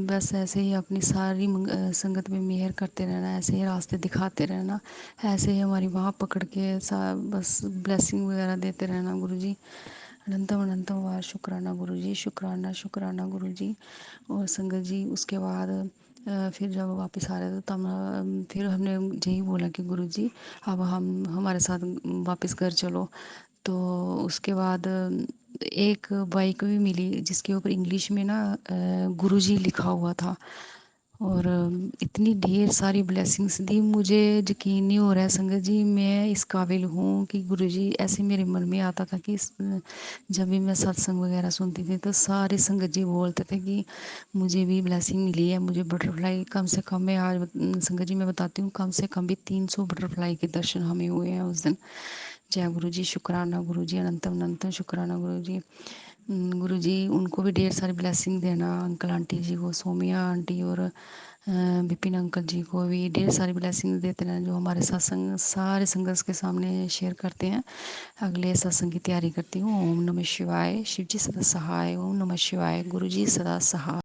बस ऐसे ही अपनी सारी संगत में मेहर करते रहना, ऐसे ही रास्ते दिखाते रहना, ऐसे ही हमारी बाँह पकड़ के बस ब्लेसिंग वगैरह देते रहना गुरु जी। अनंतम अनंतम बार शुक्राना गुरु जी, शुक्राना शुक्राना गुरु जी। और संगत जी उसके बाद फिर जब वापस आ रहे थे तब फिर हमने यही बोला कि गुरु जी अब हम हमारे साथ वापस घर चलो। तो उसके बाद एक बाइक भी मिली जिसके ऊपर इंग्लिश में ना गुरु जी लिखा हुआ था। और इतनी ढेर सारी ब्लेसिंग्स दी, मुझे यकीन नहीं हो रहा है संगत जी मैं इस काबिल हूँ कि गुरु जी ऐसे मेरे मन में आता था कि जब भी मैं सत्संग वगैरह सुनती थी तो सारे संगत जी बोलते थे कि मुझे भी ब्लेसिंग मिली है, मुझे बटरफ्लाई कम से कम, मैं आज संगत जी मैं बताती हूँ कम से कम भी 300 बटरफ्लाई के दर्शन हमें हुए हैं उस दिन। जय गुरु जी, शुक्राना गुरु जी, अनंतम अनंतम शुक्राना गुरु जी। गुरु जी उनको भी ढेर सारी ब्लेसिंग देना, अंकल आंटी जी को, सोमिया आंटी और विपिन अंकल जी को भी ढेर सारी ब्लेसिंग देते रहना जो हमारे सत्संग सारे संगत के सामने शेयर करते हैं। अगले सत्संग की तैयारी करती हूँ। ओम नमः शिवाय, शिव जी सदा सहाय। ओम नमः शिवाय, गुरु जी सदा सहाय।